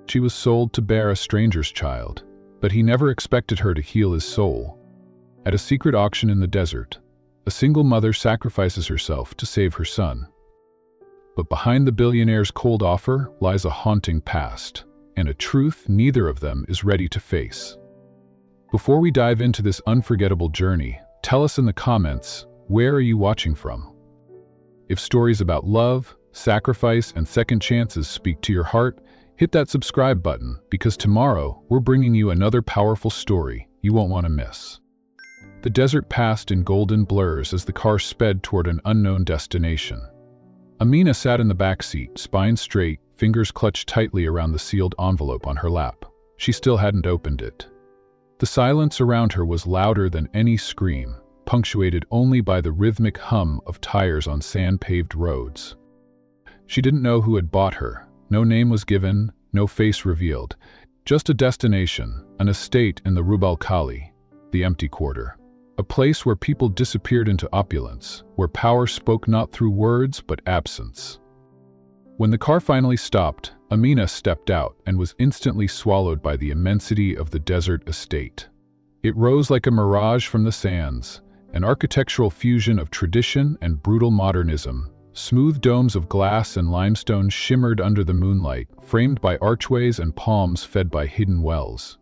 She was sold to bear a stranger's child, but he never expected her to heal his soul. At a secret auction in the desert, a single mother sacrifices herself to save her son. But behind the billionaire's cold offer lies a haunting past, and a truth neither of them is ready to face. Before we dive into this unforgettable journey, tell us in the comments, where are you watching from? If stories about love, sacrifice, and second chances speak to your heart, hit that subscribe button, because tomorrow we're bringing you another powerful story you won't want to miss. The desert passed in golden blurs as the car sped toward an unknown destination. Amina sat in the back seat, spine straight, fingers clutched tightly around the sealed envelope on her lap. She still hadn't opened it. The silence around her was louder than any scream, punctuated only by the rhythmic hum of tires on sand-paved roads. She didn't know who had bought her. No name was given, no face revealed. Just a destination, an estate in the Rub al-Khali, the empty quarter. A place where people disappeared into opulence, where power spoke not through words but absence. When the car finally stopped, Amina stepped out and was instantly swallowed by the immensity of the desert estate. It rose like a mirage from the sands, an architectural fusion of tradition and brutal modernism. Smooth domes of glass and limestone shimmered under the moonlight, framed by archways and palms fed by hidden wells.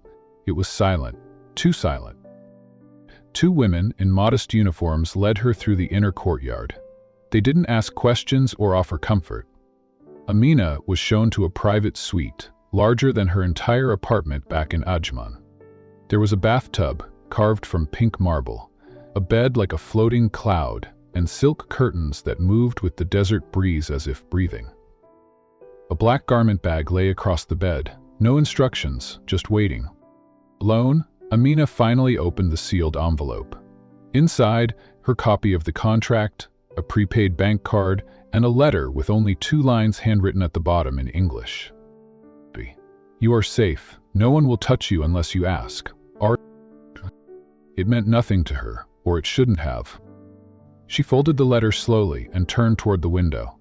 It was silent, too silent. Two women in modest uniforms led her through the inner courtyard. They didn't ask questions or offer comfort. Amina was shown to a private suite, larger than her entire apartment back in Ajman. There was a bathtub, carved from pink marble, a bed like a floating cloud, and silk curtains that moved with the desert breeze as if breathing. A black garment bag lay across the bed, no instructions, just waiting. Alone, Amina finally opened the sealed envelope. Inside, her copy of the contract, a prepaid bank card, and a letter with only 2 lines handwritten at the bottom in English. "You are safe. No one will touch you unless you ask." It meant nothing to her, or it shouldn't have. She folded the letter slowly and turned toward the window.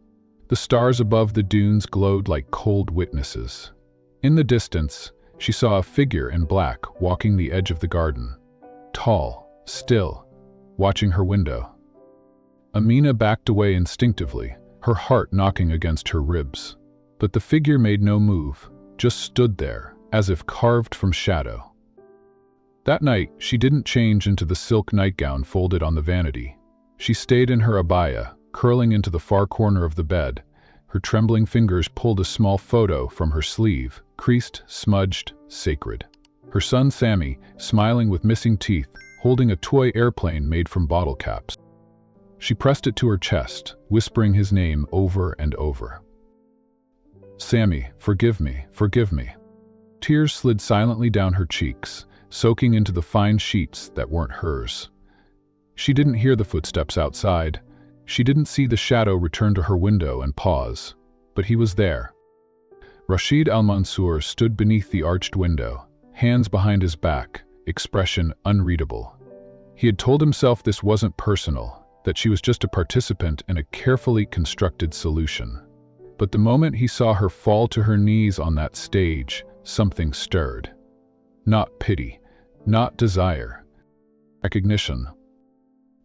The stars above the dunes glowed like cold witnesses. In the distance, she saw a figure in black walking the edge of the garden. Tall, still, watching her window. Amina backed away instinctively, her heart knocking against her ribs. But the figure made no move, just stood there, as if carved from shadow. That night, she didn't change into the silk nightgown folded on the vanity. She stayed in her abaya, curling into the far corner of the bed. Her trembling fingers pulled a small photo from her sleeve, creased, smudged, sacred. Her son Sammy, smiling with missing teeth, holding a toy airplane made from bottle caps. She pressed it to her chest, whispering his name over and over. "Sammy, forgive me, forgive me." Tears slid silently down her cheeks, soaking into the fine sheets that weren't hers. She didn't hear the footsteps outside. She didn't see the shadow return to her window and pause, but he was there. Rashid Al-Mansoor stood beneath the arched window, hands behind his back, expression unreadable. He had told himself this wasn't personal, that she was just a participant in a carefully constructed solution. But the moment he saw her fall to her knees on that stage, something stirred. Not pity, not desire. Recognition.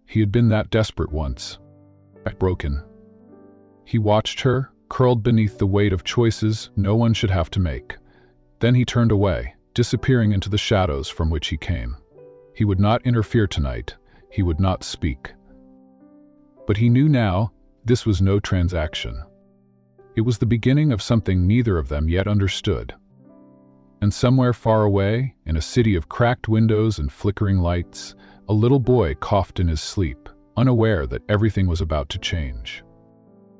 He had been that desperate once. Broken. He watched her, curled beneath the weight of choices no one should have to make. Then he turned away, disappearing into the shadows from which he came. He would not interfere tonight. He would not speak. But he knew now, this was no transaction. It was the beginning of something neither of them yet understood. And somewhere far away, in a city of cracked windows and flickering lights, a little boy coughed in his sleep, unaware that everything was about to change.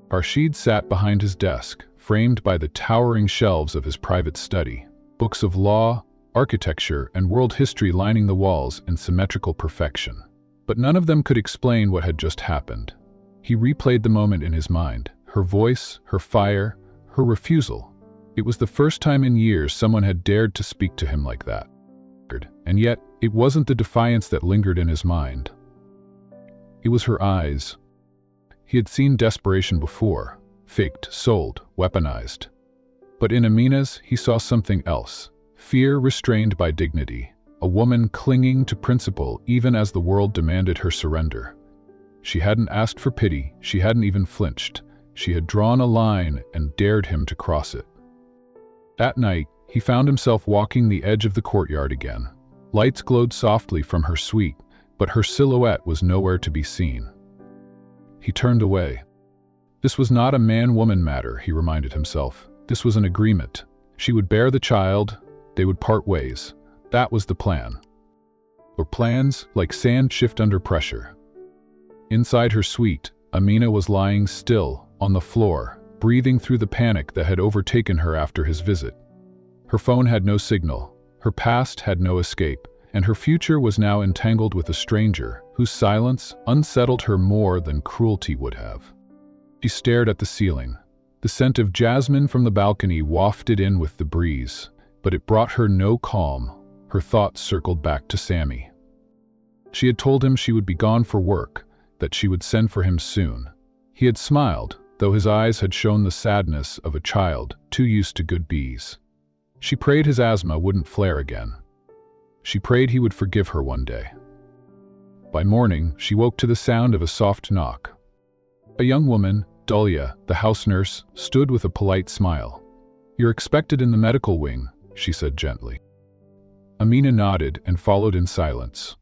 Rashid sat behind his desk, framed by the towering shelves of his private study, books of law, architecture, and world history lining the walls in symmetrical perfection. But none of them could explain what had just happened. He replayed the moment in his mind, her voice, her fire, her refusal. It was the first time in years someone had dared to speak to him like that. And yet, it wasn't the defiance that lingered in his mind. It was her eyes. He had seen desperation before, faked, sold, weaponized. But in Amina's, he saw something else. Fear restrained by dignity. A woman clinging to principle even as the world demanded her surrender. She hadn't asked for pity, she hadn't even flinched. She had drawn a line and dared him to cross it. That night, he found himself walking the edge of the courtyard again. Lights glowed softly from her suite, but her silhouette was nowhere to be seen. He turned away. This was not a man-woman matter, he reminded himself. This was an agreement. She would bear the child, they would part ways. That was the plan. Or plans, like sand, shift under pressure. Inside her suite, Amina was lying still, on the floor, breathing through the panic that had overtaken her after his visit. Her phone had no signal, her past had no escape, and her future was now entangled with a stranger whose silence unsettled her more than cruelty would have. She stared at the ceiling. The scent of jasmine from the balcony wafted in with the breeze, but it brought her no calm. Her thoughts circled back to Sammy. She had told him she would be gone for work, that she would send for him soon. He had smiled, though his eyes had shown the sadness of a child too used to good bees. She prayed his asthma wouldn't flare again. She prayed he would forgive her one day. By morning, she woke to the sound of a soft knock. A young woman, Dahlia, the house nurse, stood with a polite smile. "You're expected in the medical wing," she said gently. Amina nodded and followed in silence.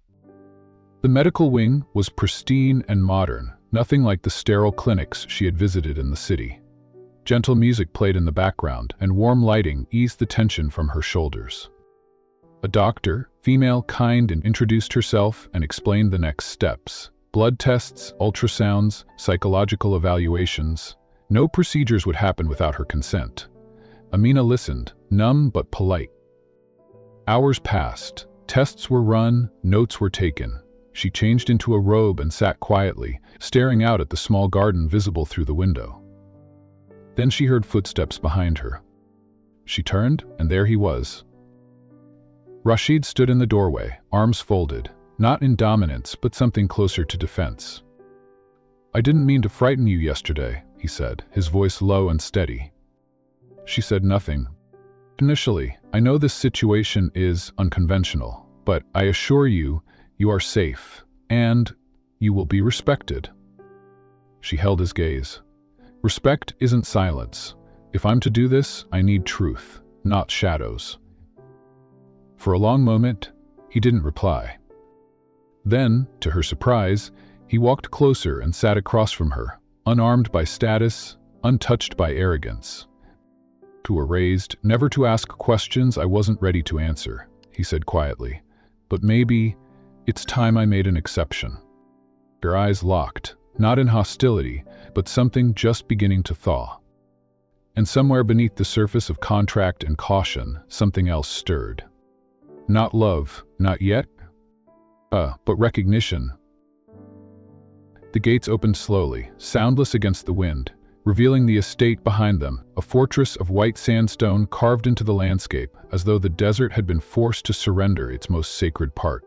The medical wing was pristine and modern, nothing like the sterile clinics she had visited in the city. Gentle music played in the background, and warm lighting eased the tension from her shoulders. A doctor, female, kind, and introduced herself and explained the next steps. Blood tests, ultrasounds, psychological evaluations. No procedures would happen without her consent. Amina listened, numb but polite. Hours passed. Tests were run, notes were taken. She changed into a robe and sat quietly, staring out at the small garden visible through the window. Then she heard footsteps behind her. She turned, and there he was. Rashid stood in the doorway, arms folded, not in dominance, but something closer to defense. "I didn't mean to frighten you yesterday," he said, his voice low and steady. She said nothing. "Initially, I know this situation is unconventional, but I assure you, you are safe, and you will be respected." She held his gaze. "Respect isn't silence. If I'm to do this, I need truth, not shadows." For a long moment, he didn't reply. Then, to her surprise, he walked closer and sat across from her, unarmed by status, untouched by arrogance. "To a raised, never to ask questions I wasn't ready to answer," he said quietly. "But maybe it's time I made an exception." Her eyes locked, not in hostility, but something just beginning to thaw. And somewhere beneath the surface of contract and caution, something else stirred. Not love, not yet, but recognition. The gates opened slowly, soundless against the wind, revealing the estate behind them, a fortress of white sandstone carved into the landscape, as though the desert had been forced to surrender its most sacred part.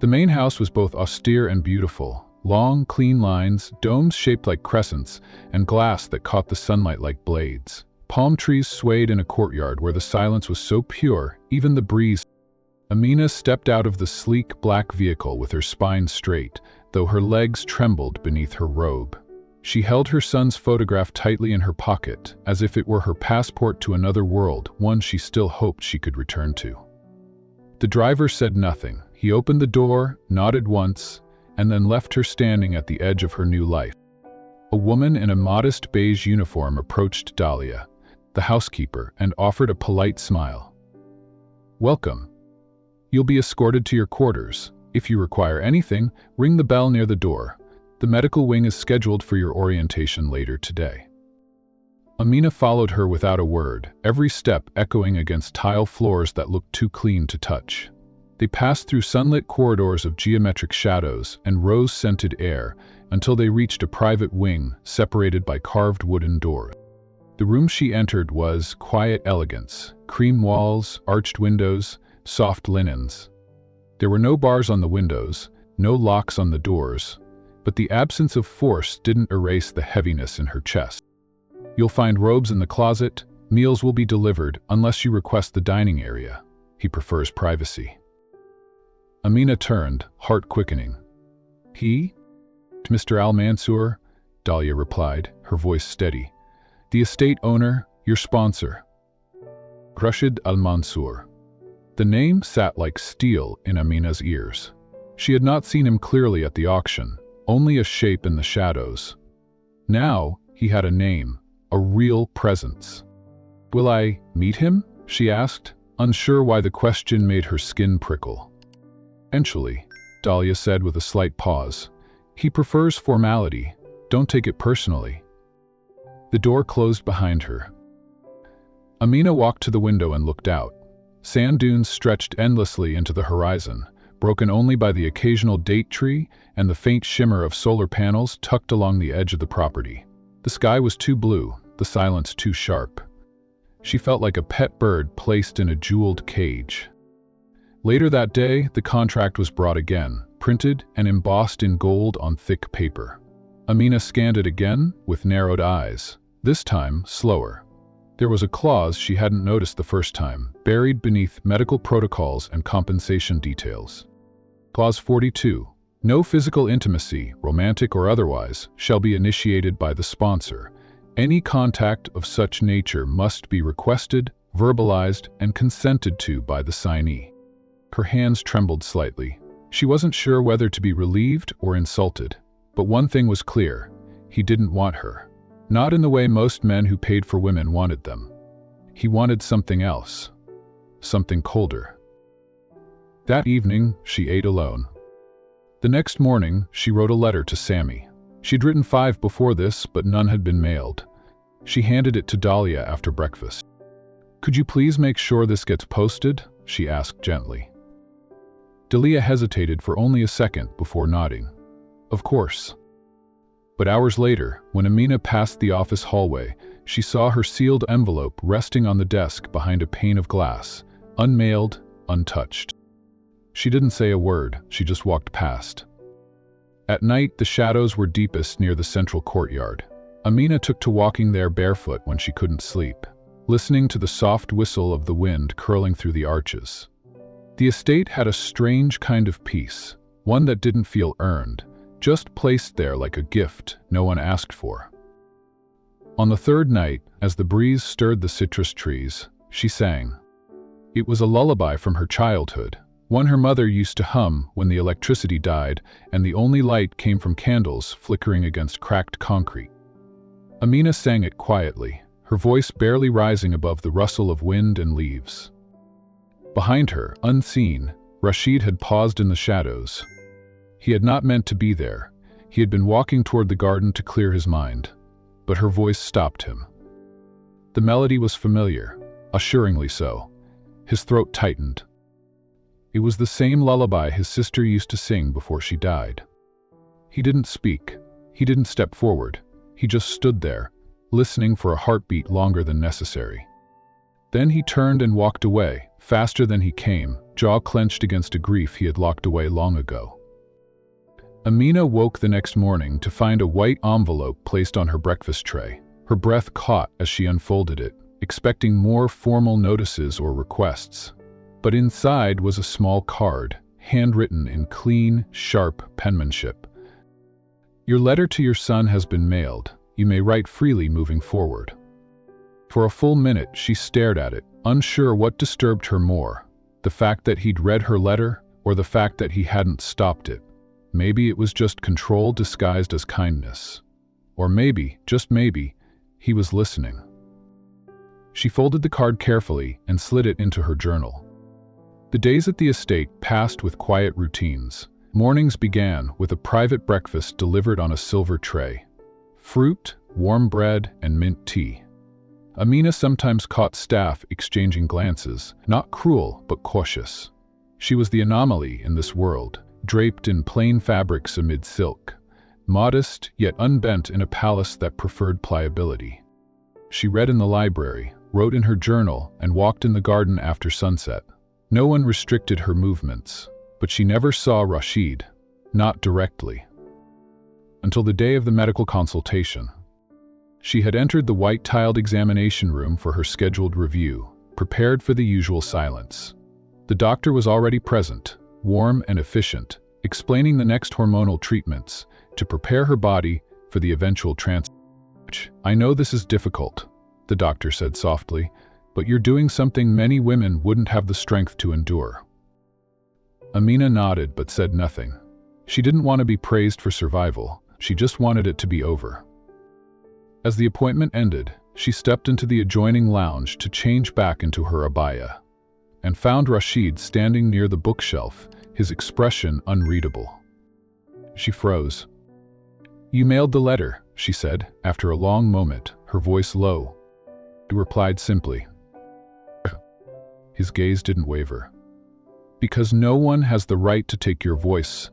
The main house was both austere and beautiful, long, clean lines, domes shaped like crescents, and glass that caught the sunlight like blades. Palm trees swayed in a courtyard where the silence was so pure, even the breeze. Amina stepped out of the sleek black vehicle with her spine straight, though her legs trembled beneath her robe. She held her son's photograph tightly in her pocket, as if it were her passport to another world, one she still hoped she could return to. The driver said nothing. He opened the door, nodded once, and then left her standing at the edge of her new life. A woman in a modest beige uniform approached Dahlia, the housekeeper, and offered a polite smile. "Welcome. You'll be escorted to your quarters. If you require anything, ring the bell near the door. The medical wing is scheduled for your orientation later today." Amina followed her without a word, every step echoing against tile floors that looked too clean to touch. They passed through sunlit corridors of geometric shadows and rose-scented air until they reached a private wing separated by carved wooden doors. The room she entered was quiet elegance, cream walls, arched windows, soft linens. There were no bars on the windows, no locks on the doors, but the absence of force didn't erase the heaviness in her chest. "You'll find robes in the closet, Meals will be delivered unless you request the dining area. He prefers privacy. Amina turned, heart quickening. He? Mr. Al-Mansoor, Dahlia replied, her voice steady. The estate owner, your sponsor. Rashid Al-Mansoor. The name sat like steel in Amina's ears. She had not seen him clearly at the auction, only a shape in the shadows. Now, he had a name, a real presence. Will I meet him? She asked, unsure why the question made her skin prickle. Eventually, Dahlia said with a slight pause. He prefers formality. Don't take it personally. The door closed behind her. Amina walked to the window and looked out. Sand dunes stretched endlessly into the horizon, broken only by the occasional date tree and the faint shimmer of solar panels tucked along the edge of the property. The sky was too blue, the silence too sharp. She felt like a pet bird placed in a jeweled cage. Later that day, the contract was brought again, printed and embossed in gold on thick paper. Amina scanned it again with narrowed eyes, this time slower. There was a clause she hadn't noticed the first time, buried beneath medical protocols and compensation details. Clause 42. No physical intimacy, romantic or otherwise, shall be initiated by the sponsor. Any contact of such nature must be requested, verbalized, and consented to by the signee. Her hands trembled slightly. She wasn't sure whether to be relieved or insulted. But one thing was clear. He didn't want her. Not in the way most men who paid for women wanted them. He wanted something else. Something colder. That evening, she ate alone. The next morning, she wrote a letter to Sammy. She'd written 5 before this, but none had been mailed. She handed it to Dahlia after breakfast. Could you please make sure this gets posted? She asked gently. Dahlia hesitated for only a second before nodding. Of course. But hours later, when Amina passed the office hallway, she saw her sealed envelope resting on the desk behind a pane of glass, unmailed, untouched. She didn't say a word, she just walked past. At night, the shadows were deepest near the central courtyard. Amina took to walking there barefoot when she couldn't sleep, listening to the soft whistle of the wind curling through the arches. The estate had a strange kind of peace, one that didn't feel earned, just placed there like a gift no one asked for. On the third night, as the breeze stirred the citrus trees, she sang. It was a lullaby from her childhood, one her mother used to hum when the electricity died and the only light came from candles flickering against cracked concrete. Amina sang it quietly, her voice barely rising above the rustle of wind and leaves. Behind her, unseen, Rashid had paused in the shadows. He had not meant to be there. He had been walking toward the garden to clear his mind. But her voice stopped him. The melody was familiar, assuringly so. His throat tightened. It was the same lullaby his sister used to sing before she died. He didn't speak. He didn't step forward. He just stood there, listening for a heartbeat longer than necessary. Then he turned and walked away, faster than he came, jaw clenched against a grief he had locked away long ago. Amina woke the next morning to find a white envelope placed on her breakfast tray. Her breath caught as she unfolded it, expecting more formal notices or requests. But inside was a small card, handwritten in clean, sharp penmanship. Your letter to your son has been mailed. You may write freely moving forward. For a full minute, she stared at it, unsure what disturbed her more, the fact that he'd read her letter or the fact that he hadn't stopped it. Maybe it was just control disguised as kindness. Or maybe, just maybe, he was listening. She folded the card carefully and slid it into her journal. The days at the estate passed with quiet routines. Mornings began with a private breakfast delivered on a silver tray. Fruit, warm bread, and mint tea. Amina sometimes caught staff exchanging glances, not cruel but cautious. She was the anomaly in this world, draped in plain fabrics amid silk, modest yet unbent in a palace that preferred pliability. She read in the library, wrote in her journal, and walked in the garden after sunset. No one restricted her movements, but she never saw Rashid, not directly. Until the day of the medical consultation. She had entered the white-tiled examination room for her scheduled review, prepared for the usual silence. The doctor was already present, warm and efficient, explaining the next hormonal treatments to prepare her body for the eventual transfer. "I know this is difficult," the doctor said softly, "but you're doing something many women wouldn't have the strength to endure." Amina nodded but said nothing. She didn't want to be praised for survival, she just wanted it to be over. As the appointment ended, she stepped into the adjoining lounge to change back into her abaya, and found Rashid standing near the bookshelf, his expression unreadable. She froze. "You mailed the letter," she said, after a long moment, her voice low. He replied simply. His gaze didn't waver. "Because no one has the right to take your voice,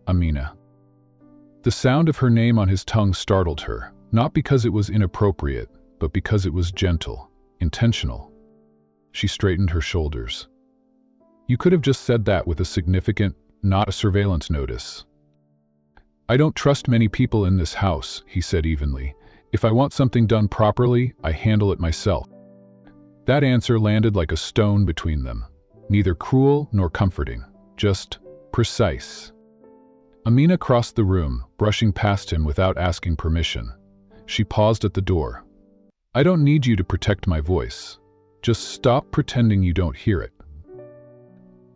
Amina." The sound of her name on his tongue startled her, not because it was inappropriate, but because it was gentle, intentional. She straightened her shoulders. "You could have just said that with a significant, not a surveillance notice." "I don't trust many people in this house," he said evenly. "If I want something done properly, I handle it myself." That answer landed like a stone between them, neither cruel nor comforting, just precise. Amina crossed the room, brushing past him without asking permission. She paused at the door. "I don't need you to protect my voice. Just stop pretending you don't hear it."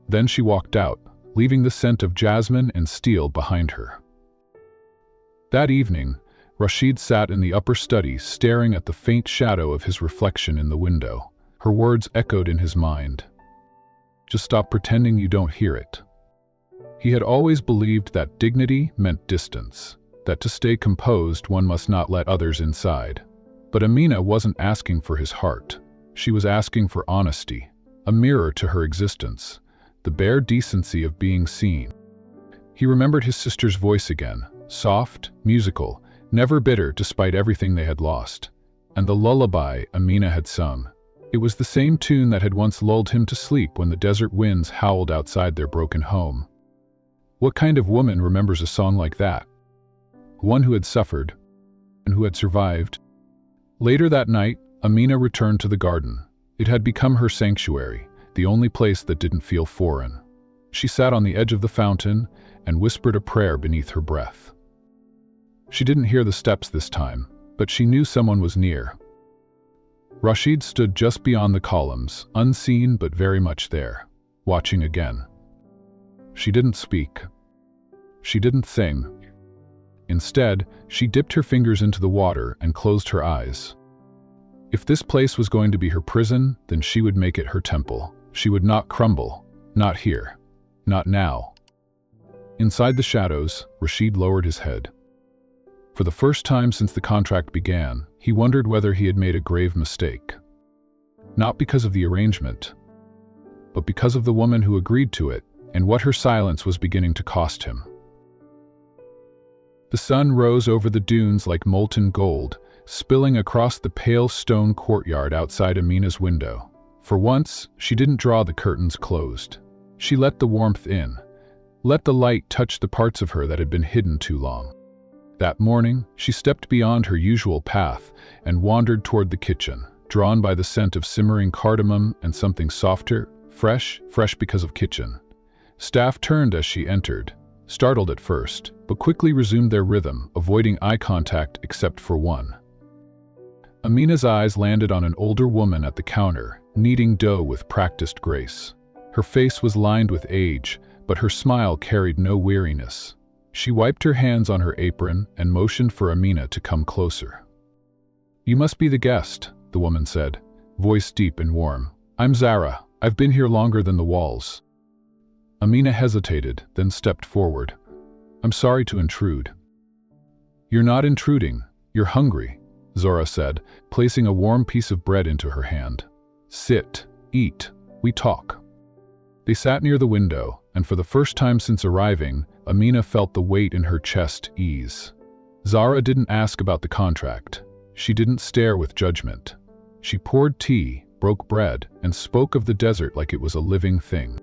Then she walked out, leaving the scent of jasmine and steel behind her. That evening, Rashid sat in the upper study staring at the faint shadow of his reflection in the window. Her words echoed in his mind. "Just stop pretending you don't hear it." He had always believed that dignity meant distance, that to stay composed one must not let others inside. But Amina wasn't asking for his heart. She was asking for honesty, a mirror to her existence, the bare decency of being seen. He remembered his sister's voice again, soft, musical, never bitter despite everything they had lost. And the lullaby Amina had sung. It was the same tune that had once lulled him to sleep when the desert winds howled outside their broken home. What kind of woman remembers a song like that? One who had suffered, and who had survived. Later that night, Amina returned to the garden. It had become her sanctuary, the only place that didn't feel foreign. She sat on the edge of the fountain and whispered a prayer beneath her breath. She didn't hear the steps this time, but she knew someone was near. Rashid stood just beyond the columns, unseen but very much there, watching again. She didn't speak. She didn't sing. Instead, she dipped her fingers into the water and closed her eyes. If this place was going to be her prison, then she would make it her temple. She would not crumble. Not here. Not now. Inside the shadows, Rashid lowered his head. For the first time since the contract began, he wondered whether he had made a grave mistake. Not because of the arrangement, but because of the woman who agreed to it, and what her silence was beginning to cost him. The sun rose over the dunes like molten gold, spilling across the pale stone courtyard outside Amina's window. For once, she didn't draw the curtains closed. She let the warmth in, let the light touch the parts of her that had been hidden too long. That morning, she stepped beyond her usual path and wandered toward the kitchen, drawn by the scent of simmering cardamom and something softer, fresh because of kitchen. Staff turned as she entered, startled at first, but quickly resumed their rhythm, avoiding eye contact except for one. Amina's eyes landed on an older woman at the counter, kneading dough with practiced grace. Her face was lined with age, but her smile carried no weariness. She wiped her hands on her apron and motioned for Amina to come closer. "You must be the guest," the woman said, voice deep and warm. "I'm Zara. I've been here longer than the walls." Amina hesitated, then stepped forward. "I'm sorry to intrude." "You're not intruding. You're hungry," Zora said, placing a warm piece of bread into her hand. "Sit, eat, we talk." They sat near the window, and for the first time since arriving, Amina felt the weight in her chest ease. Zara didn't ask about the contract. She didn't stare with judgment. She poured tea, broke bread, and spoke of the desert like it was a living thing.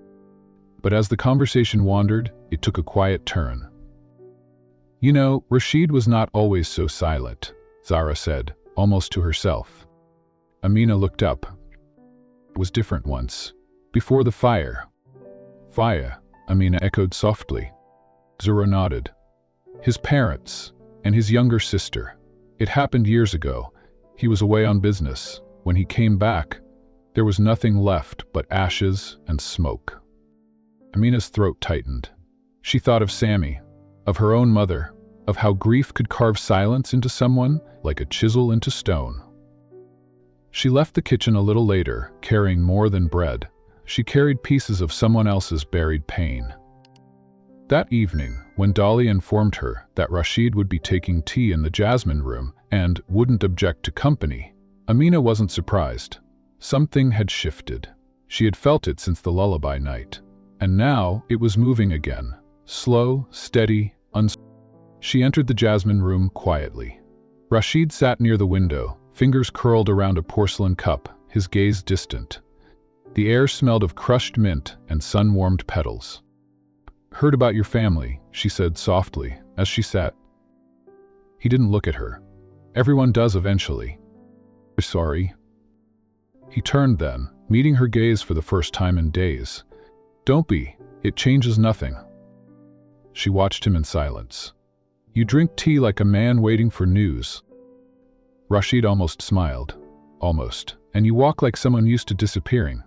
But as the conversation wandered, it took a quiet turn. "You know, Rashid was not always so silent," Zara said, almost to herself. Amina looked up. It was different once. Before the fire. Fire, Amina echoed softly. Zura nodded. His parents, and his younger sister. It happened years ago. He was away on business. When he came back, there was nothing left but ashes and smoke. Amina's throat tightened. She thought of Sammy, of her own mother, of how grief could carve silence into someone like a chisel into stone. She left the kitchen a little later, carrying more than bread. She carried pieces of someone else's buried pain. That evening, when Dolly informed her that Rashid would be taking tea in the Jasmine room and wouldn't object to company, Amina wasn't surprised. Something had shifted. She had felt it since the lullaby night. And now it was moving again. Slow, steady, She entered the Jasmine room quietly. Rashid sat near the window, fingers curled around a porcelain cup, his gaze distant. The air smelled of crushed mint and sun-warmed petals. "Heard about your family," she said softly, as she sat. He didn't look at her. Everyone does eventually. "Sorry." He turned then, meeting her gaze for the first time in days. "Don't be. It changes nothing." She watched him in silence. "You drink tea like a man waiting for news." Rashid almost smiled. Almost. "And you walk like someone used to disappearing."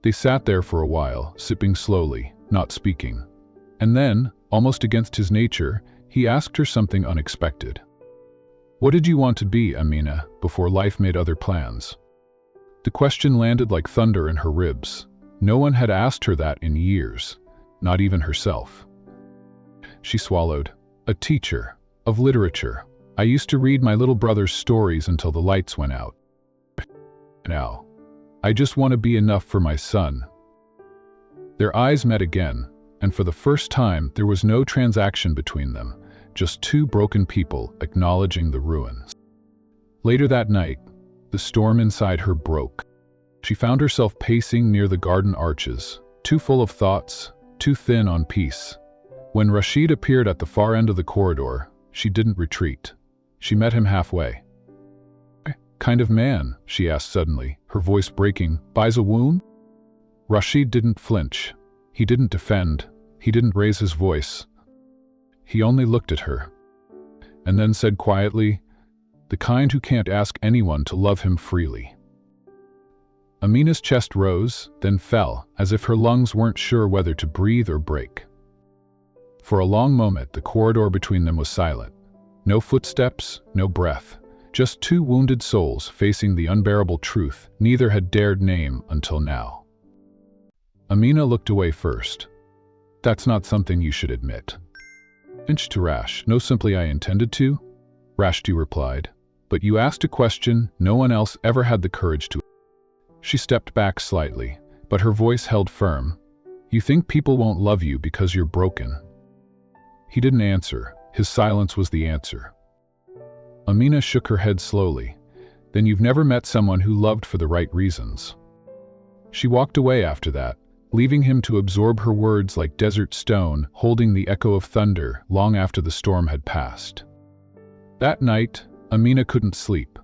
They sat there for a while, sipping slowly, not speaking. And then, almost against his nature, he asked her something unexpected. "What did you want to be, Amina, before life made other plans?" The question landed like thunder in her ribs. No one had asked her that in years, not even herself. She swallowed. "A teacher, of literature. I used to read my little brother's stories until the lights went out. Now, I just want to be enough for my son." Their eyes met again, and for the first time there was no transaction between them, just two broken people acknowledging the ruins. Later that night, the storm inside her broke. She found herself pacing near the garden arches, too full of thoughts, too thin on peace. When Rashid appeared at the far end of the corridor, she didn't retreat. She met him halfway. "Kind of man," she asked suddenly, her voice breaking, "buys a wound?" Rashid didn't flinch. He didn't defend. He didn't raise his voice. He only looked at her. And then said quietly, "The kind who can't ask anyone to love him freely." Amina's chest rose, then fell, as if her lungs weren't sure whether to breathe or break. For a long moment, the corridor between them was silent. No footsteps, no breath. Just two wounded souls facing the unbearable truth neither had dared name until now. Amina looked away first. "That's not something you should admit." Inch to Rash. "No, simply I intended to," Rashdi replied. "But you asked a question no one else ever had the courage to." She stepped back slightly, but her voice held firm. "You think people won't love you because you're broken." He didn't answer. His silence was the answer. Amina shook her head slowly. "Then you've never met someone who loved for the right reasons." She walked away after that, leaving him to absorb her words like desert stone, holding the echo of thunder long after the storm had passed. That night, Amina couldn't sleep.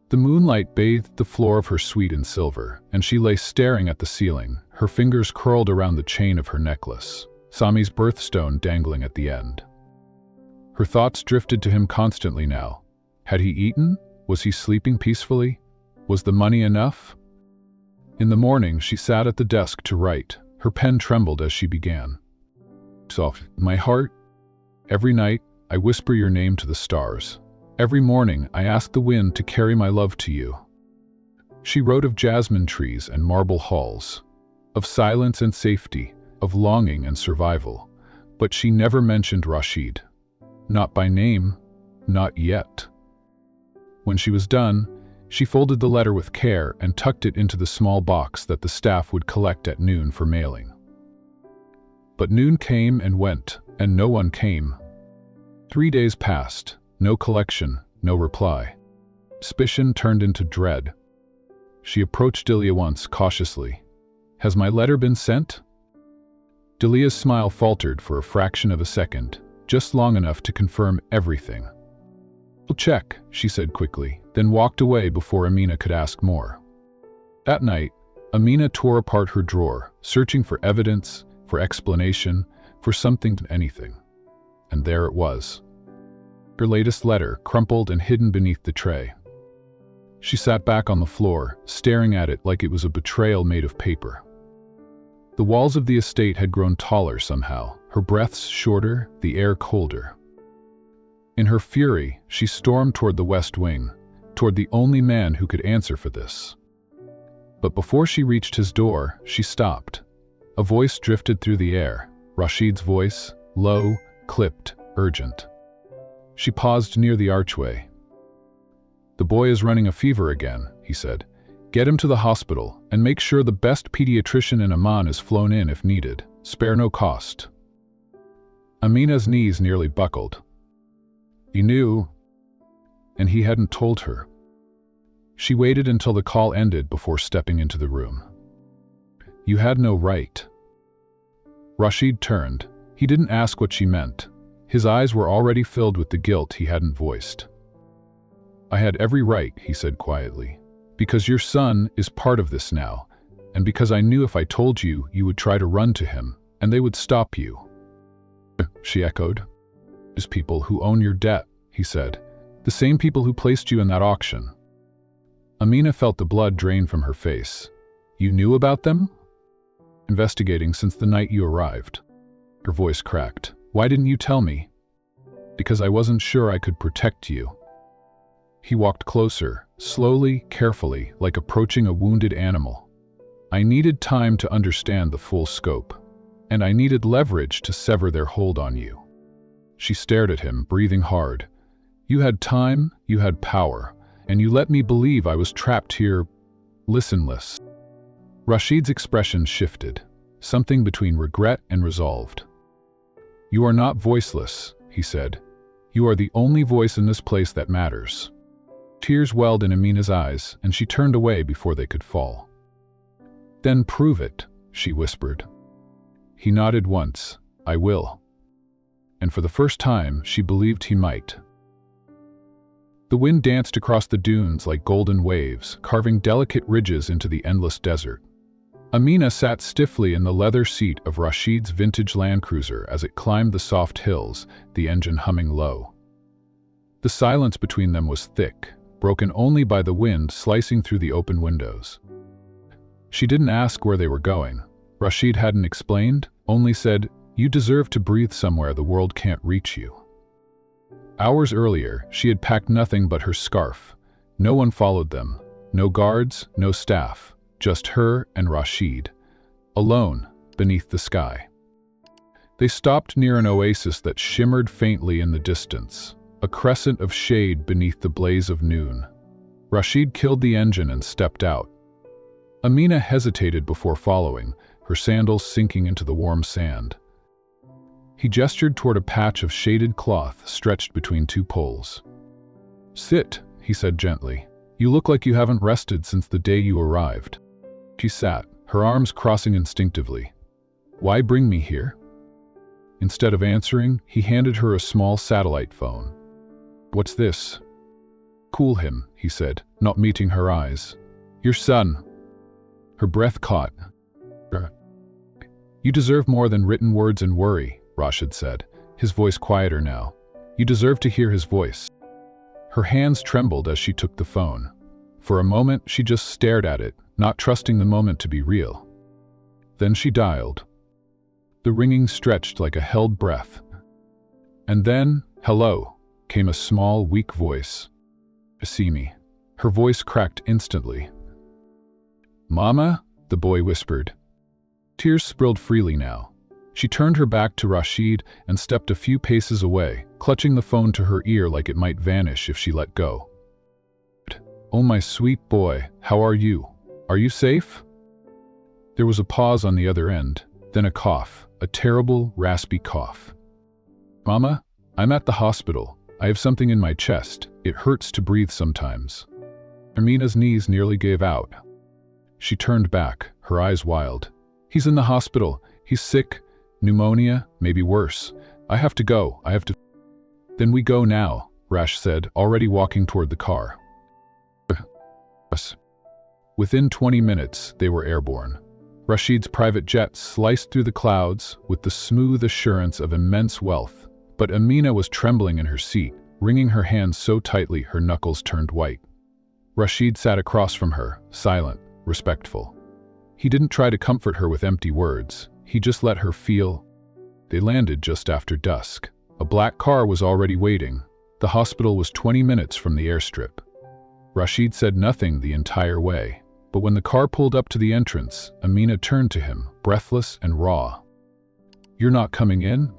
The moonlight bathed the floor of her suite in silver, and she lay staring at the ceiling, her fingers curled around the chain of her necklace, Sami's birthstone dangling at the end. Her thoughts drifted to him constantly now. Had he eaten? Was he sleeping peacefully? Was the money enough? In the morning, she sat at the desk to write. Her pen trembled as she began. "Soft, my heart. Every night, I whisper your name to the stars. Every morning, I ask the wind to carry my love to you." She wrote of jasmine trees and marble halls, of silence and safety, of longing and survival. But she never mentioned Rashid. Not by name, not yet. When she was done, she folded the letter with care and tucked it into the small box that the staff would collect at noon for mailing. But noon came and went, and no one came. 3 days passed, no collection, no reply. Suspicion turned into dread. She approached Delia once, cautiously. "Has my letter been sent?" Delia's smile faltered for a fraction of a second, just long enough to confirm everything. "We'll check," she said quickly, then walked away before Amina could ask more. That night, Amina tore apart her drawer, searching for evidence, for explanation, for something, anything. And there it was. Her latest letter, crumpled and hidden beneath the tray. She sat back on the floor, staring at it like it was a betrayal made of paper. The walls of the estate had grown taller somehow, her breaths shorter, the air colder. In her fury, she stormed toward the West Wing, toward the only man who could answer for this. But before she reached his door, she stopped. A voice drifted through the air, Rashid's voice, low, clipped, urgent. She paused near the archway. "The boy is running a fever again," he said. "Get him to the hospital, and make sure the best pediatrician in Amman is flown in if needed. Spare no cost." Amina's knees nearly buckled. He knew, and he hadn't told her. She waited until the call ended before stepping into the room. "You had no right." Rashid turned. He didn't ask what she meant. His eyes were already filled with the guilt he hadn't voiced. "I had every right," he said quietly, "because your son is part of this now, and because I knew if I told you, you would try to run to him, and they would stop you." She echoed. "These people who own your debt," he said. "The same people who placed you in that auction." Amina felt the blood drain from her face. "You knew about them?" "Investigating since the night you arrived." Her voice cracked. "Why didn't you tell me?" "Because I wasn't sure I could protect you." He walked closer, slowly, carefully, like approaching a wounded animal. "I needed time to understand the full scope, and I needed leverage to sever their hold on you." She stared at him, breathing hard. "You had time, you had power, and you let me believe I was trapped here, listenless." Rashid's expression shifted, something between regret and resolved. "You are not voiceless," he said. "You are the only voice in this place that matters." Tears welled in Amina's eyes, and she turned away before they could fall. "Then prove it," she whispered. He nodded once. "I will." And for the first time, she believed he might. The wind danced across the dunes like golden waves, carving delicate ridges into the endless desert. Amina sat stiffly in the leather seat of Rashid's vintage Land Cruiser as it climbed the soft hills, the engine humming low. The silence between them was thick, broken only by the wind slicing through the open windows. She didn't ask where they were going. Rashid hadn't explained, only said, "You deserve to breathe somewhere the world can't reach you." Hours earlier, she had packed nothing but her scarf. No one followed them. No guards, no staff. Just her and Rashid, alone beneath the sky. They stopped near an oasis that shimmered faintly in the distance, a crescent of shade beneath the blaze of noon. Rashid killed the engine and stepped out. Amina hesitated before following, her sandals sinking into the warm sand. He gestured toward a patch of shaded cloth stretched between two poles. "Sit," he said gently. "You look like you haven't rested since the day you arrived." She sat, her arms crossing instinctively. "Why bring me here?" Instead of answering, he handed her a small satellite phone. "What's this?" "Cool him," he said, not meeting her eyes. "Your son." Her breath caught. "You deserve more than written words and worry," Rashid said, his voice quieter now. "You deserve to hear his voice." Her hands trembled as she took the phone. For a moment, she just stared at it, not trusting the moment to be real. Then she dialed. The ringing stretched like a held breath. And then, "Hello," came a small, weak voice. "See me." Her voice cracked instantly. "Mama?" the boy whispered. Tears spilled freely now. She turned her back to Rashid and stepped a few paces away, clutching the phone to her ear like it might vanish if she let go. "Oh, my sweet boy, how are you? Are you safe?" There was a pause on the other end, then a cough, a terrible, raspy cough. "Mama, I'm at the hospital. I have something in my chest. It hurts to breathe sometimes." Amina's knees nearly gave out. She turned back, her eyes wild. "He's in the hospital. He's sick. Pneumonia, maybe worse. I have to go. I have to." "Then we go now," Rash said, already walking toward the car. Within 20 minutes, they were airborne. Rashid's private jet sliced through the clouds with the smooth assurance of immense wealth, but Amina was trembling in her seat, wringing her hands so tightly her knuckles turned white. Rashid sat across from her, silent, respectful. He didn't try to comfort her with empty words, he just let her feel. They landed just after dusk. A black car was already waiting. The hospital was 20 minutes from the airstrip. Rashid said nothing the entire way, but when the car pulled up to the entrance, Amina turned to him, breathless and raw. "You're not coming in?"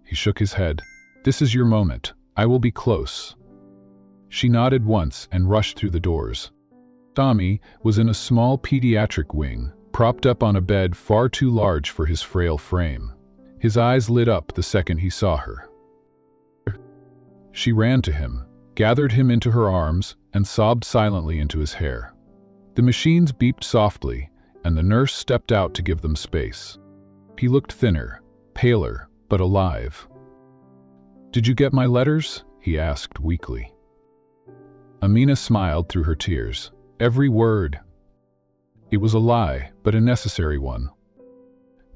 He shook his head. "This is your moment. I will be close." She nodded once and rushed through the doors. Tommy was in a small pediatric wing, propped up on a bed far too large for his frail frame. His eyes lit up the second he saw her. She ran to him, gathered him into her arms, and sobbed silently into his hair. The machines beeped softly, and the nurse stepped out to give them space. He looked thinner, paler, but alive. "Did you get my letters?" he asked weakly. Amina smiled through her tears. Every word. It was a lie, but a necessary one.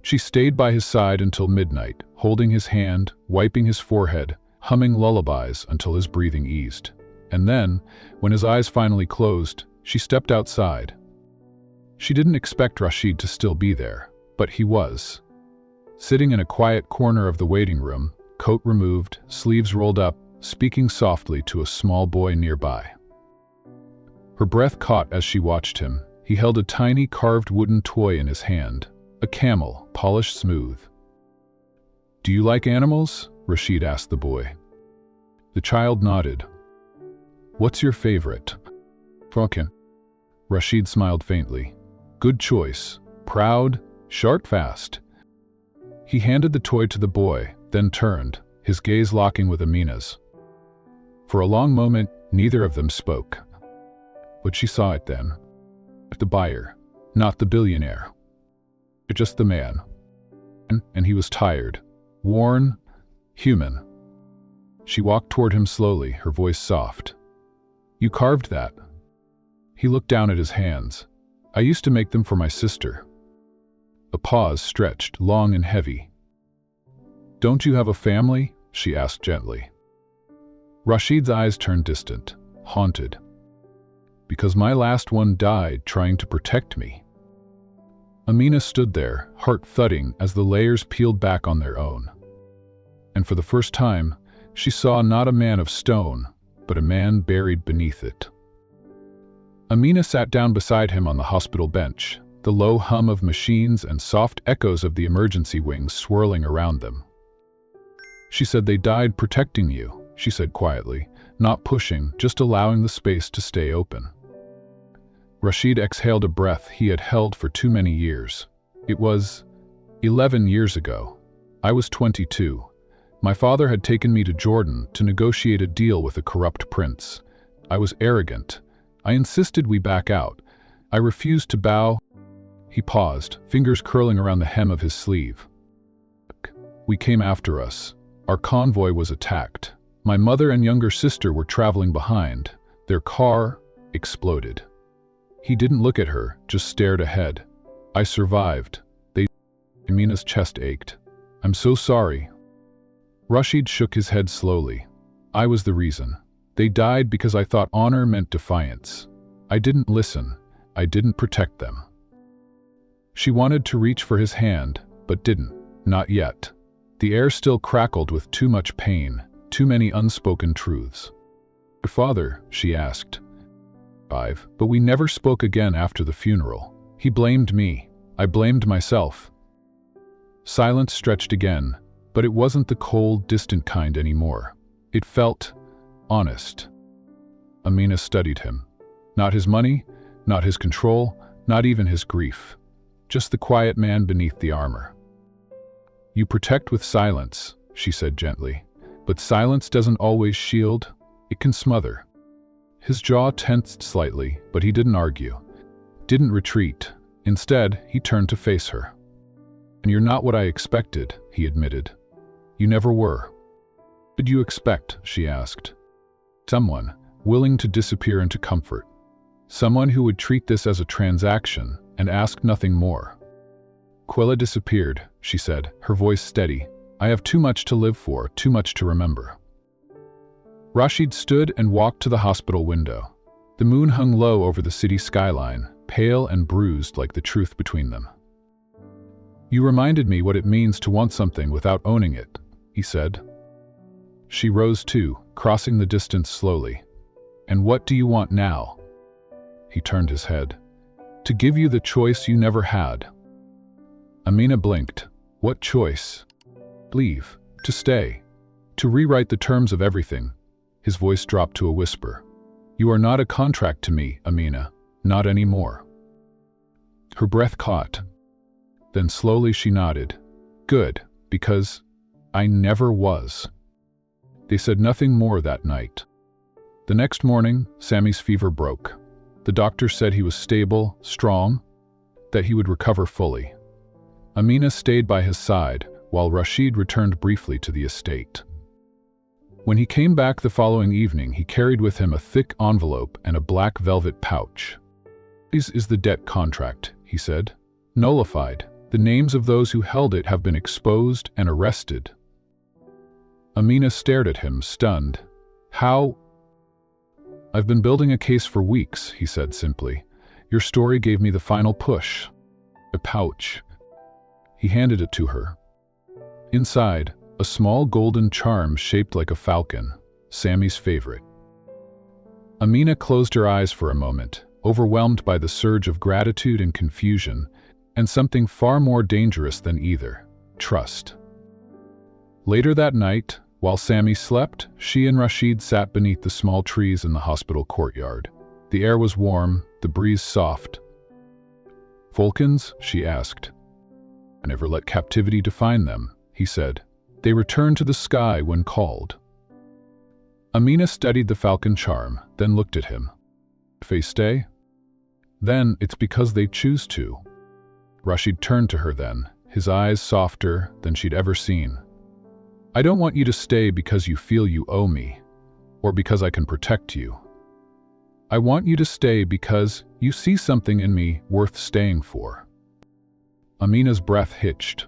She stayed by his side until midnight, holding his hand, wiping his forehead, humming lullabies until his breathing eased. And then, when his eyes finally closed, she stepped outside. She didn't expect Rashid to still be there, but he was. Sitting in a quiet corner of the waiting room, coat removed, sleeves rolled up, speaking softly to a small boy nearby. Her breath caught as she watched him. He held a tiny carved wooden toy in his hand, a camel, polished smooth. "Do you like animals?" Rashid asked the boy. The child nodded. "What's your favorite?" "Falcon." Rashid smiled faintly. "Good choice. Proud, sharp, fast." He handed the toy to the boy, then turned, his gaze locking with Amina's. For a long moment, neither of them spoke. But she saw it then. The buyer, not the billionaire. Just the man. And he was tired, worn, human. She walked toward him slowly, her voice soft. "You carved that?" He looked down at his hands. "I used to make them for my sister." A pause stretched, long and heavy. "Don't you have a family?" she asked gently. Rashid's eyes turned distant, haunted. "Because my last one died trying to protect me." Amina stood there, heart thudding as the layers peeled back on their own. And for the first time, she saw not a man of stone, but a man buried beneath it. Amina sat down beside him on the hospital bench, the low hum of machines and soft echoes of the emergency wings swirling around them. "She said they died protecting you," she said quietly, not pushing, just allowing the space to stay open. Rashid exhaled a breath he had held for too many years. It was 11 years ago. I was 22. My father had taken me to Jordan to negotiate a deal with a corrupt prince. I was arrogant. I insisted we back out. I refused to bow. He paused, fingers curling around the hem of his sleeve. We came after us. Our convoy was attacked. My mother and younger sister were traveling behind. Their car exploded. He didn't look at her, just stared ahead. I survived. Amina's chest ached. "I'm so sorry." Rashid shook his head slowly. "I was the reason. They died because I thought honor meant defiance. I didn't listen. I didn't protect them." She wanted to reach for his hand, but didn't. Not yet. The air still crackled with too much pain, too many unspoken truths. "Your father?" she asked. But we never spoke again after the funeral. He blamed me. I blamed myself." Silence stretched again, but it wasn't the cold, distant kind anymore. It felt honest. Amina studied him. Not his money, not his control, not even his grief. Just the quiet man beneath the armor. "You protect with silence," she said gently. "But silence doesn't always shield. It can smother." His jaw tensed slightly, but he didn't argue. Didn't retreat. Instead, he turned to face her. "And you're not what I expected," he admitted. "You never were." "What did you expect?" she asked. Someone willing to disappear into comfort. Someone who would treat this as a transaction and ask nothing more. Quilla disappeared, she said, her voice steady. I have too much to live for, too much to remember. Rashid stood and walked to the hospital window. The moon hung low over the city skyline, pale and bruised like the truth between them. You reminded me what it means to want something without owning it, he said. She rose too, crossing the distance slowly. And what do you want now? He turned his head. To give you the choice you never had. Amina blinked. What choice? Leave. To stay. To rewrite the terms of everything. His voice dropped to a whisper. You are not a contract to me, Amina. Not anymore. Her breath caught. Then slowly she nodded. Good, because I never was. They said nothing more that night. The next morning, Sammy's fever broke. The doctor said he was stable, strong, that he would recover fully. Amina stayed by his side, while Rashid returned briefly to the estate. When he came back the following evening, he carried with him a thick envelope and a black velvet pouch. This is the debt contract, he said. Nullified. The names of those who held it have been exposed and arrested. Amina stared at him, stunned. How? I've been building a case for weeks, he said simply. Your story gave me the final push. A pouch. He handed it to her. Inside, a small golden charm shaped like a falcon, Sammy's favorite. Amina closed her eyes for a moment, overwhelmed by the surge of gratitude and confusion, and something far more dangerous than either, trust. Later that night, while Sammy slept, she and Rashid sat beneath the small trees in the hospital courtyard. The air was warm, the breeze soft. Falcons? She asked. I never let captivity define them, he said. They return to the sky when called. Amina studied the falcon charm, then looked at him. If they stay? Then it's because they choose to. Rashid turned to her then, his eyes softer than she'd ever seen. I don't want you to stay because you feel you owe me, or because I can protect you. I want you to stay because you see something in me worth staying for. Amina's breath hitched.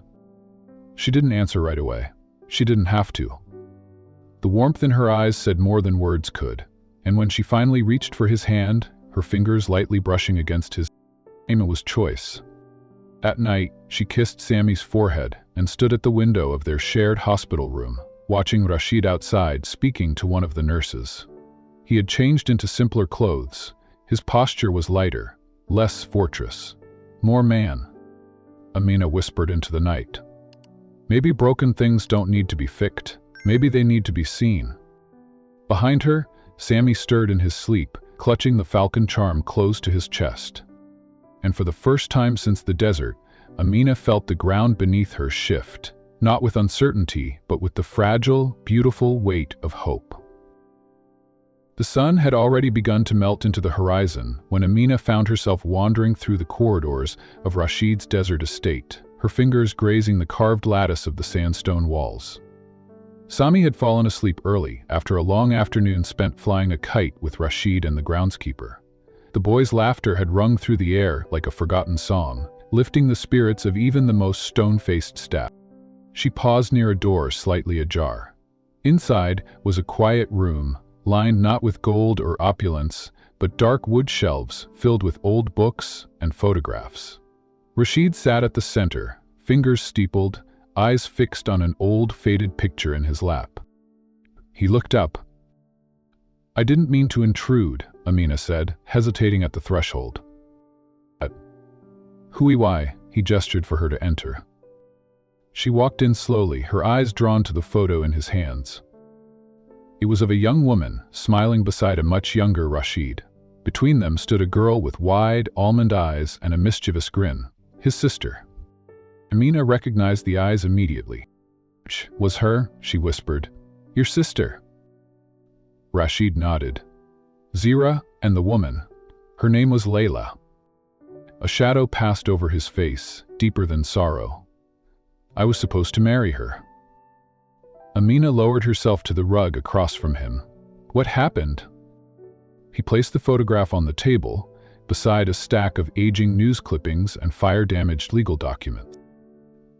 She didn't answer right away. She didn't have to. The warmth in her eyes said more than words could, and when she finally reached for his hand, her fingers lightly brushing against his, it was choice. That night, she kissed Sammy's forehead and stood at the window of their shared hospital room, watching Rashid outside speaking to one of the nurses. He had changed into simpler clothes. His posture was lighter, less fortress, more man. Amina whispered into the night. Maybe broken things don't need to be fixed. Maybe they need to be seen. Behind her, Sammy stirred in his sleep, clutching the falcon charm close to his chest. And for the first time since the desert, Amina felt the ground beneath her shift, not with uncertainty, but with the fragile, beautiful weight of hope. The sun had already begun to melt into the horizon when Amina found herself wandering through the corridors of Rashid's desert estate, her fingers grazing the carved lattice of the sandstone walls. Sami had fallen asleep early after a long afternoon spent flying a kite with Rashid and the groundskeeper. The boy's laughter had rung through the air like a forgotten song, lifting the spirits of even the most stone-faced staff. She paused near a door slightly ajar. Inside was a quiet room, lined not with gold or opulence, but dark wood shelves filled with old books and photographs. Rashid sat at the center, fingers steepled, eyes fixed on an old, faded picture in his lap. He looked up. I didn't mean to intrude, Amina said, hesitating at the threshold. Who-why, he gestured for her to enter. She walked in slowly, her eyes drawn to the photo in his hands. It was of a young woman, smiling beside a much younger Rashid. Between them stood a girl with wide, almond eyes and a mischievous grin, his sister. Amina recognized the eyes immediately. Was her, she whispered. Your sister. Rashid nodded. Zira and the woman. Her name was Layla. A shadow passed over his face, deeper than sorrow. I was supposed to marry her. Amina lowered herself to the rug across from him. What happened? He placed the photograph on the table, beside a stack of aging news clippings and fire-damaged legal documents.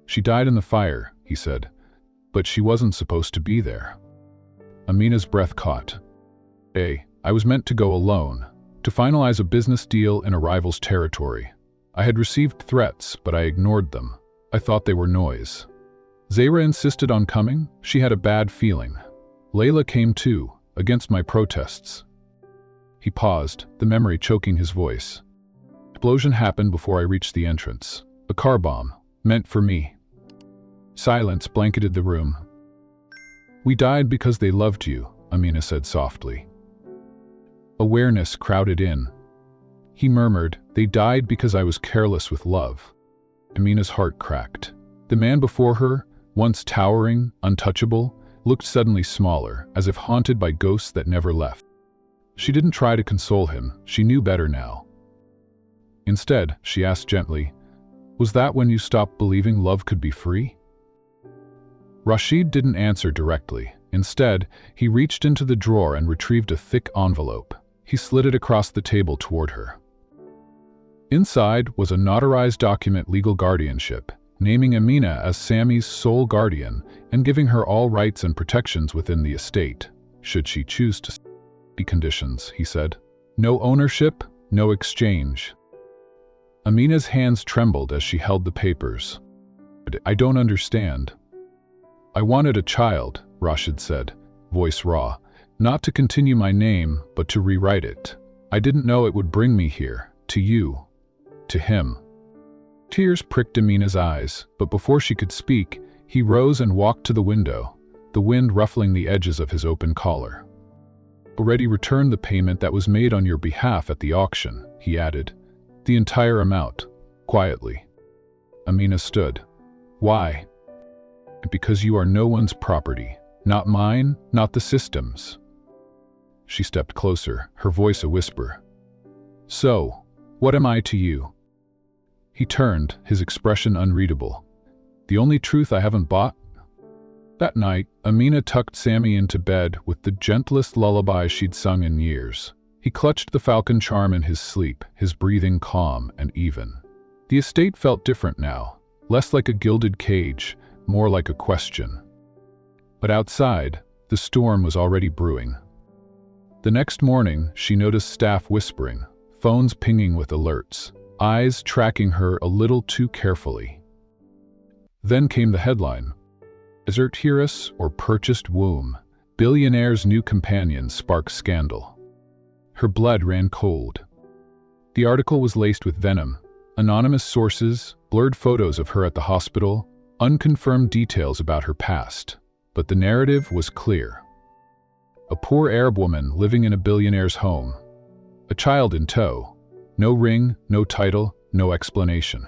She died in the fire, he said, but she wasn't supposed to be there. Amina's breath caught. I was meant to go alone, to finalize a business deal in a rival's territory. I had received threats, but I ignored them. I thought they were noise. Zahra insisted on coming. She had a bad feeling. Layla came too, against my protests. He paused, the memory choking his voice. Explosion happened before I reached the entrance. A car bomb, meant for me. Silence blanketed the room. We died because they loved you, Amina said softly. Awareness crowded in. He murmured, they died because I was careless with love. Amina's heart cracked. The man before her, once towering, untouchable, looked suddenly smaller, as if haunted by ghosts that never left. She didn't try to console him, she knew better now. Instead, she asked gently, was that when you stopped believing love could be free? Rashid didn't answer directly. Instead, he reached into the drawer and retrieved a thick envelope. He slid it across the table toward her. Inside was a notarized document legal guardianship, naming Amina as Sammy's sole guardian and giving her all rights and protections within the estate, should she choose to. Conditions, he said. No ownership, no exchange. Amina's hands trembled as she held the papers. I don't understand. I wanted a child, Rashid said, voice raw. Not to continue my name, but to rewrite it. I didn't know it would bring me here, to you, to him. Tears pricked Amina's eyes, but before she could speak, he rose and walked to the window, the wind ruffling the edges of his open collar. Already returned the payment that was made on your behalf at the auction, he added. The entire amount, quietly. Amina stood. Why? Because you are no one's property. Not mine, not the system's. She stepped closer, her voice a whisper. So, what am I to you? He turned, his expression unreadable. The only truth I haven't bought? That night, Amina tucked Sammy into bed with the gentlest lullaby she'd sung in years. He clutched the falcon charm in his sleep, his breathing calm and even. The estate felt different now, less like a gilded cage, more like a question. But outside, the storm was already brewing. The next morning, she noticed staff whispering, phones pinging with alerts, eyes tracking her a little too carefully. Then came the headline. Desert heiress or purchased womb, billionaire's new companion sparks scandal. Her blood ran cold. The article was laced with venom. Anonymous sources, blurred photos of her at the hospital, unconfirmed details about her past. But the narrative was clear. A poor Arab woman living in a billionaire's home. A child in tow. No ring, no title, no explanation.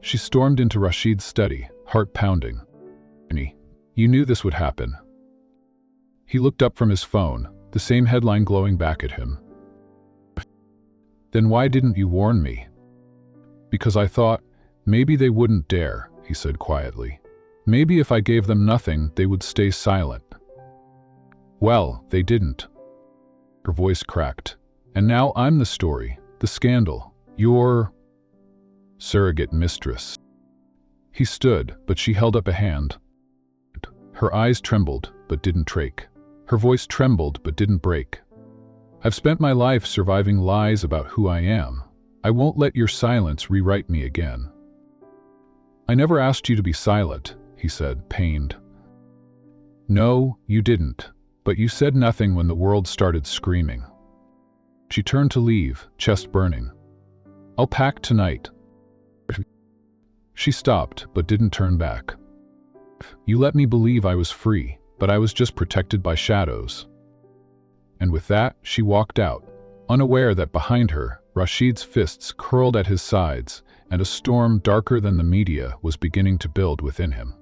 She stormed into Rashid's study, heart pounding. You knew this would happen. He looked up from his phone, the same headline glowing back at him. Then why didn't you warn me? Because I thought, maybe they wouldn't dare, he said quietly. Maybe if I gave them nothing, they would stay silent. Well, they didn't. Her voice cracked. And now I'm the story, the scandal, your surrogate mistress. He stood, but she held up a hand. Her eyes trembled, but didn't trake. Her voice trembled, but didn't break. I've spent my life surviving lies about who I am. I won't let your silence rewrite me again. I never asked you to be silent, he said, pained. No, you didn't, but you said nothing when the world started screaming. She turned to leave, chest burning. I'll pack tonight. She stopped, but didn't turn back. You let me believe I was free, but I was just protected by shadows. And with that, she walked out, unaware that behind her, Rashid's fists curled at his sides, and a storm darker than the media was beginning to build within him.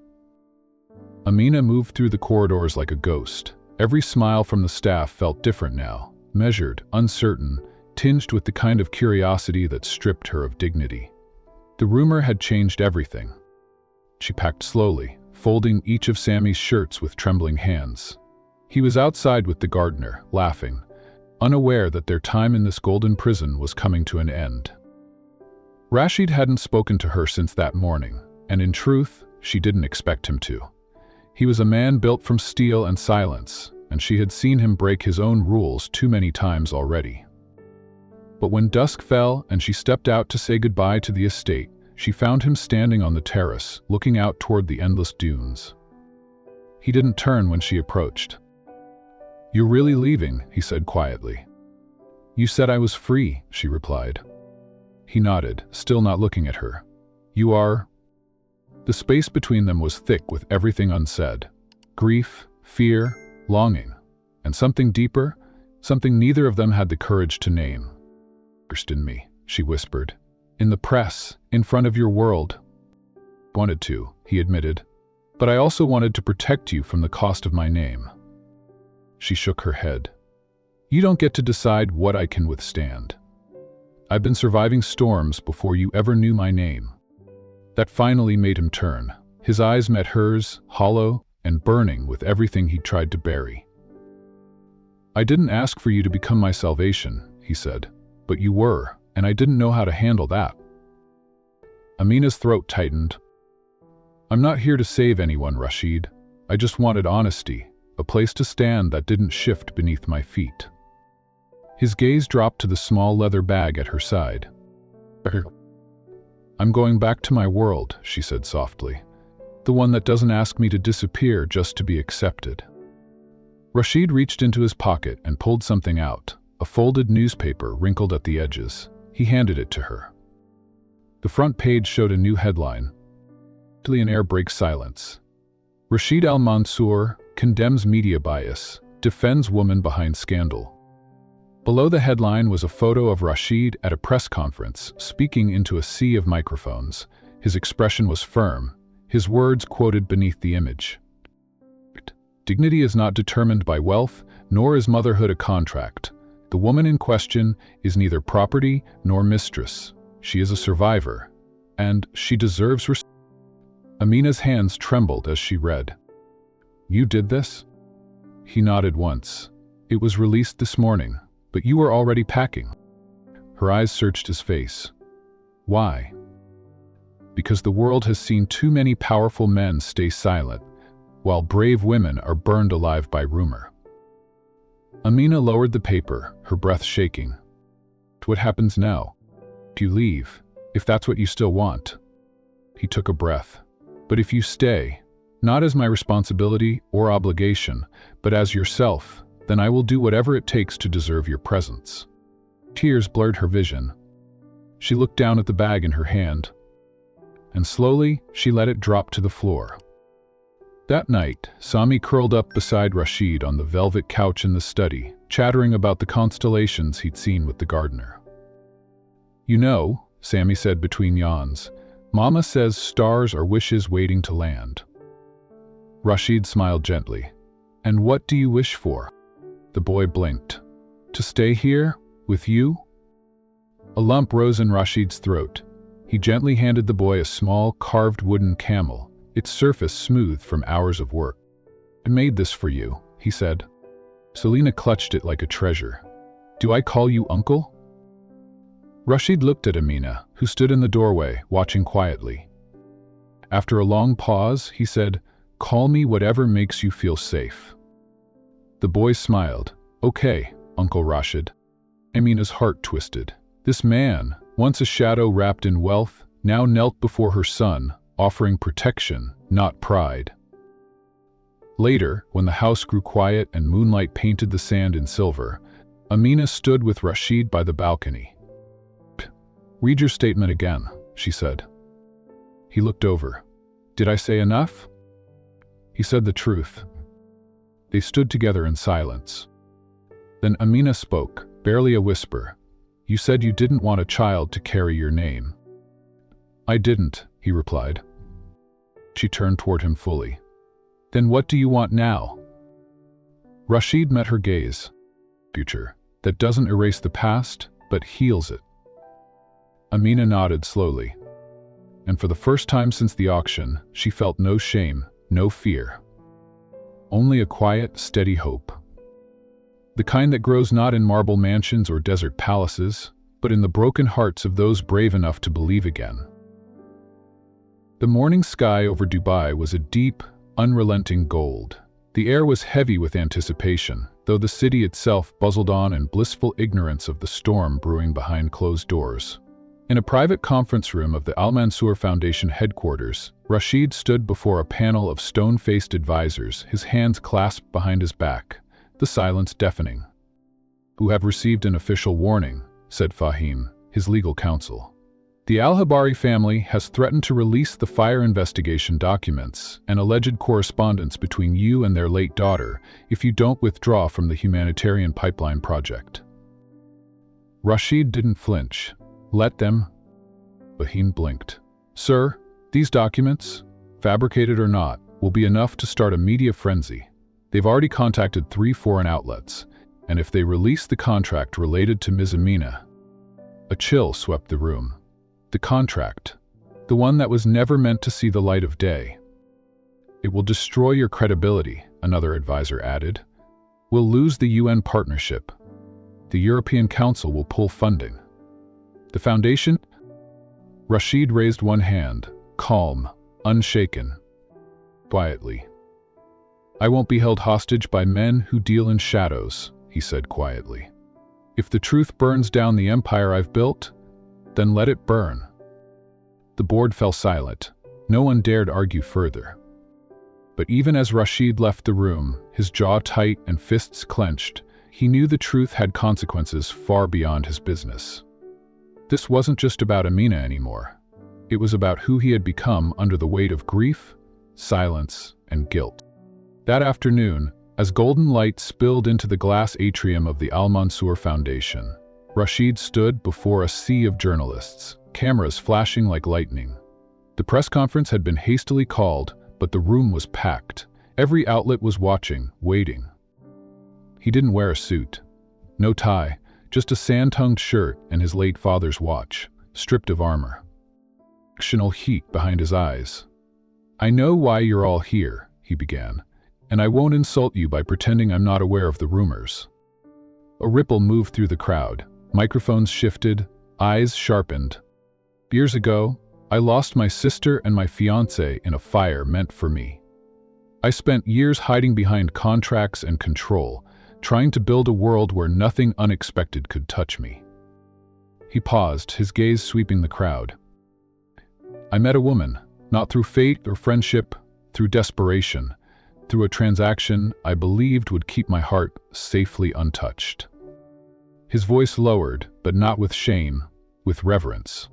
Amina moved through the corridors like a ghost. Every smile from the staff felt different now, measured, uncertain, tinged with the kind of curiosity that stripped her of dignity. The rumor had changed everything. She packed slowly, folding each of Sammy's shirts with trembling hands. He was outside with the gardener, laughing, unaware that their time in this golden prison was coming to an end. Rashid hadn't spoken to her since that morning, and in truth, she didn't expect him to. He was a man built from steel and silence, and she had seen him break his own rules too many times already. But when dusk fell and she stepped out to say goodbye to the estate, she found him standing on the terrace, looking out toward the endless dunes. He didn't turn when she approached. "You're really leaving," he said quietly. "You said I was free," she replied. He nodded, still not looking at her. "You are?" The space between them was thick with everything unsaid. Grief, fear, longing, and something deeper, something neither of them had the courage to name. "First in me," she whispered. "In the press, in front of your world." "Wanted to," he admitted. "But I also wanted to protect you from the cost of my name." She shook her head. "You don't get to decide what I can withstand. I've been surviving storms before you ever knew my name." That finally made him turn. His eyes met hers, hollow and burning with everything he'd tried to bury. "I didn't ask for you to become my salvation," he said, "but you were, and I didn't know how to handle that." Amina's throat tightened. "I'm not here to save anyone, Rashid. I just wanted honesty, a place to stand that didn't shift beneath my feet." His gaze dropped to the small leather bag at her side. "I'm going back to my world," she said softly. "The one that doesn't ask me to disappear just to be accepted." Rashid reached into his pocket and pulled something out, a folded newspaper wrinkled at the edges. He handed it to her. The front page showed a new headline: "Millionaire breaks silence. Rashid Al-Mansoor condemns media bias, defends woman behind scandal." Below the headline was a photo of Rashid at a press conference, speaking into a sea of microphones. His expression was firm, his words quoted beneath the image. "Dignity is not determined by wealth, nor is motherhood a contract. The woman in question is neither property nor mistress. She is a survivor, and she deserves respect." Amina's hands trembled as she read. "You did this?" He nodded once. "It was released this morning, but you were already packing." Her eyes searched his face. "Why?" "Because the world has seen too many powerful men stay silent, while brave women are burned alive by rumor." Amina lowered the paper, her breath shaking. "What happens now? If you leave, if that's what you still want?" He took a breath. "But if you stay, not as my responsibility or obligation, but as yourself, then I will do whatever it takes to deserve your presence." Tears blurred her vision. She looked down at the bag in her hand, and slowly she let it drop to the floor. That night, Sami curled up beside Rashid on the velvet couch in the study, chattering about the constellations he'd seen with the gardener. "You know," Sami said between yawns, "Mama says stars are wishes waiting to land." Rashid smiled gently. "And what do you wish for?" The boy blinked. "To stay here, with you?" A lump rose in Rashid's throat. He gently handed the boy a small, carved wooden camel, its surface smooth from hours of work. "I made this for you," he said. Selina clutched it like a treasure. "Do I call you uncle?" Rashid looked at Amina, who stood in the doorway, watching quietly. After a long pause, he said, "Call me whatever makes you feel safe." The boy smiled. "Okay, Uncle Rashid." Amina's heart twisted. This man, once a shadow wrapped in wealth, now knelt before her son, offering protection, not pride. Later, when the house grew quiet and moonlight painted the sand in silver, Amina stood with Rashid by the balcony. "Read your statement again," she said. He looked over. "Did I say enough?" He said the truth. They stood together in silence. Then Amina spoke, barely a whisper. "You said you didn't want a child to carry your name." "I didn't," he replied. She turned toward him fully. "Then what do you want now?" Rashid met her gaze. "Future that doesn't erase the past, but heals it." Amina nodded slowly. And for the first time since the auction, she felt no shame, no fear. only a quiet, steady hope. The kind that grows not in marble mansions or desert palaces, but in the broken hearts of those brave enough to believe again. The morning sky over Dubai was a deep, unrelenting gold. The air was heavy with anticipation, though the city itself buzzed on in blissful ignorance of the storm brewing behind closed doors. In a private conference room of the Al-Mansoor Foundation headquarters, Rashid stood before a panel of stone-faced advisors, his hands clasped behind his back, the silence deafening. "Who have received an official warning," said Fahim, his legal counsel. "The Al-Habari family has threatened to release the fire investigation documents and alleged correspondence between you and their late daughter if you don't withdraw from the humanitarian pipeline project." Rashid didn't flinch. "Let them?" Fahim blinked. "Sir, these documents, fabricated or not, will be enough to start a media frenzy. They've already contacted 3 foreign outlets, and if they release the contract related to Ms. Amina..." A chill swept the room. "The contract, the one that was never meant to see the light of day." "It will destroy your credibility," another advisor added. "We'll lose the UN partnership. The European Council will pull funding. The foundation..." Rashid raised one hand, calm, unshaken. Quietly. "I won't be held hostage by men who deal in shadows," he said quietly. "If the truth burns down the empire I've built, then let it burn." The board fell silent. No one dared argue further. But even as Rashid left the room, his jaw tight and fists clenched, he knew the truth had consequences far beyond his business. This wasn't just about Amina anymore. It was about who he had become under the weight of grief, silence, and guilt. That afternoon, as golden light spilled into the glass atrium of the Al-Mansoor Foundation, Rashid stood before a sea of journalists, cameras flashing like lightning. The press conference had been hastily called, but the room was packed. Every outlet was watching, waiting. He didn't wear a suit. No tie, just a sand-tongued shirt and his late father's watch, stripped of armor. Fictional heat behind his eyes. "I know why you're all here," he began, "and I won't insult you by pretending I'm not aware of the rumors." A ripple moved through the crowd. Microphones shifted, eyes sharpened. "Years ago, I lost my sister and my fiancé in a fire meant for me. I spent years hiding behind contracts and control, trying to build a world where nothing unexpected could touch me." He paused, his gaze sweeping the crowd. "I met a woman, not through fate or friendship, through desperation, through a transaction I believed would keep my heart safely untouched." His voice lowered, but not with shame, with reverence.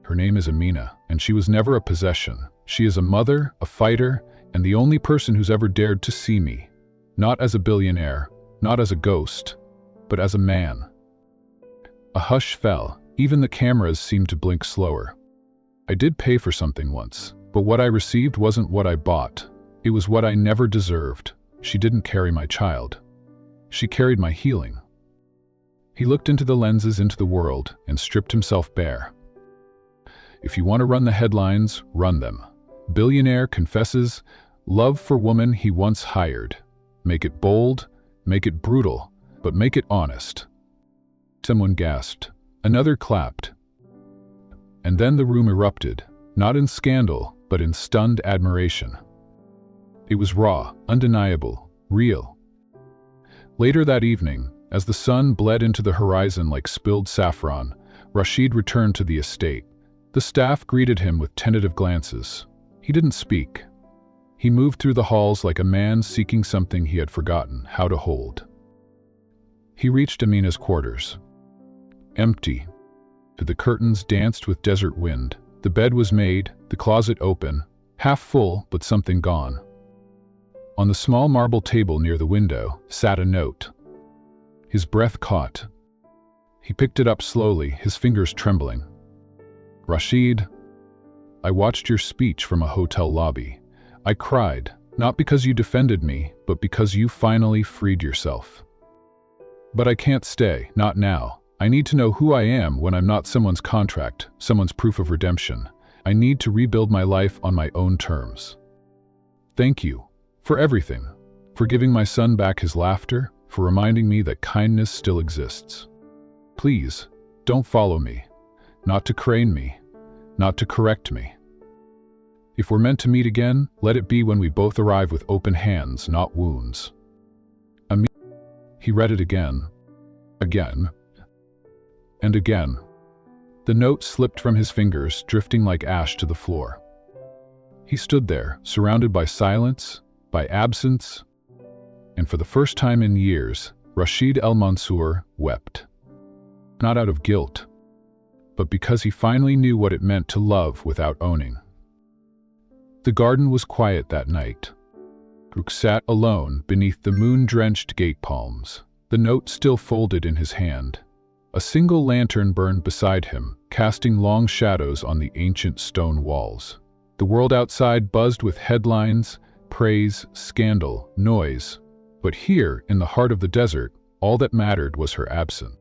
"Her name is Amina, and she was never a possession. She is a mother, a fighter, and the only person who's ever dared to see me. Not as a billionaire, not as a ghost, but as a man." A hush fell. Even the cameras seemed to blink slower. "I did pay for something once, but what I received wasn't what I bought. It was what I never deserved. She didn't carry my child. She carried my healing." He looked into the lenses into the world and stripped himself bare. "If you want to run the headlines, run them. Billionaire confesses love for woman he once hired. Make it bold, make it brutal, but make it honest." Someone gasped. Another clapped. And then the room erupted, not in scandal, but in stunned admiration. It was raw, undeniable, real. Later that evening, as the sun bled into the horizon like spilled saffron, Rashid returned to the estate. The staff greeted him with tentative glances. He didn't speak. He moved through the halls like a man seeking something he had forgotten how to hold. He reached Amina's quarters. Empty. The curtains danced with desert wind. The bed was made, the closet open, half full but something gone. On the small marble table near the window sat a note. His breath caught. He picked it up slowly, his fingers trembling. "Rashid, I watched your speech from a hotel lobby. I cried, not because you defended me, but because you finally freed yourself. But I can't stay, not now. I need to know who I am when I'm not someone's contract, someone's proof of redemption. I need to rebuild my life on my own terms. Thank you for everything. for giving my son back his laughter, for reminding me that kindness still exists. Please, don't follow me, not to crane me, not to correct me. If we're meant to meet again, let it be when we both arrive with open hands, not wounds. Amina. He read it again, and again. The note slipped from his fingers, drifting like ash to the floor. He stood there, surrounded by silence, by absence, and for the first time in years, Rashid Al-Mansoor wept. Not out of guilt, but because he finally knew what it meant to love without owning. The garden was quiet that night. Rook sat alone beneath the moon-drenched gate palms, the note still folded in his hand. A single lantern burned beside him, casting long shadows on the ancient stone walls. The world outside buzzed with headlines, praise, scandal, noise. But here, in the heart of the desert, all that mattered was her absence.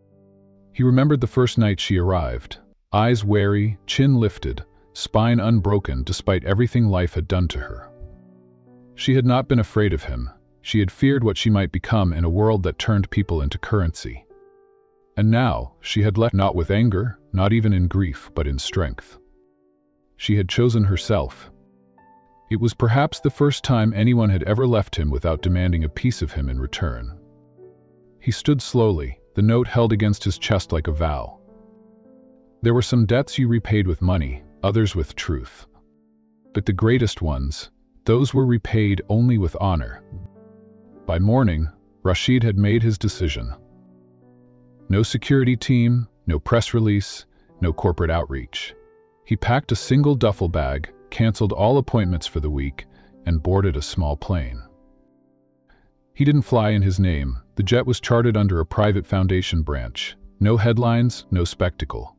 He remembered the first night she arrived, eyes wary, chin lifted, spine unbroken despite everything life had done to her. She had not been afraid of him. She had feared what she might become in a world that turned people into currency. And now, she had left not with anger, not even in grief, but in strength. She had chosen herself. It was perhaps the first time anyone had ever left him without demanding a piece of him in return. He stood slowly, the note held against his chest like a vow. There were some debts you repaid with money, others with truth. But the greatest ones, those were repaid only with honor. By morning, Rashid had made his decision. No security team, no press release, no corporate outreach. He packed a single duffel bag, canceled all appointments for the week, and boarded a small plane. He didn't fly in his name. The jet was chartered under a private foundation branch. No headlines, no spectacle.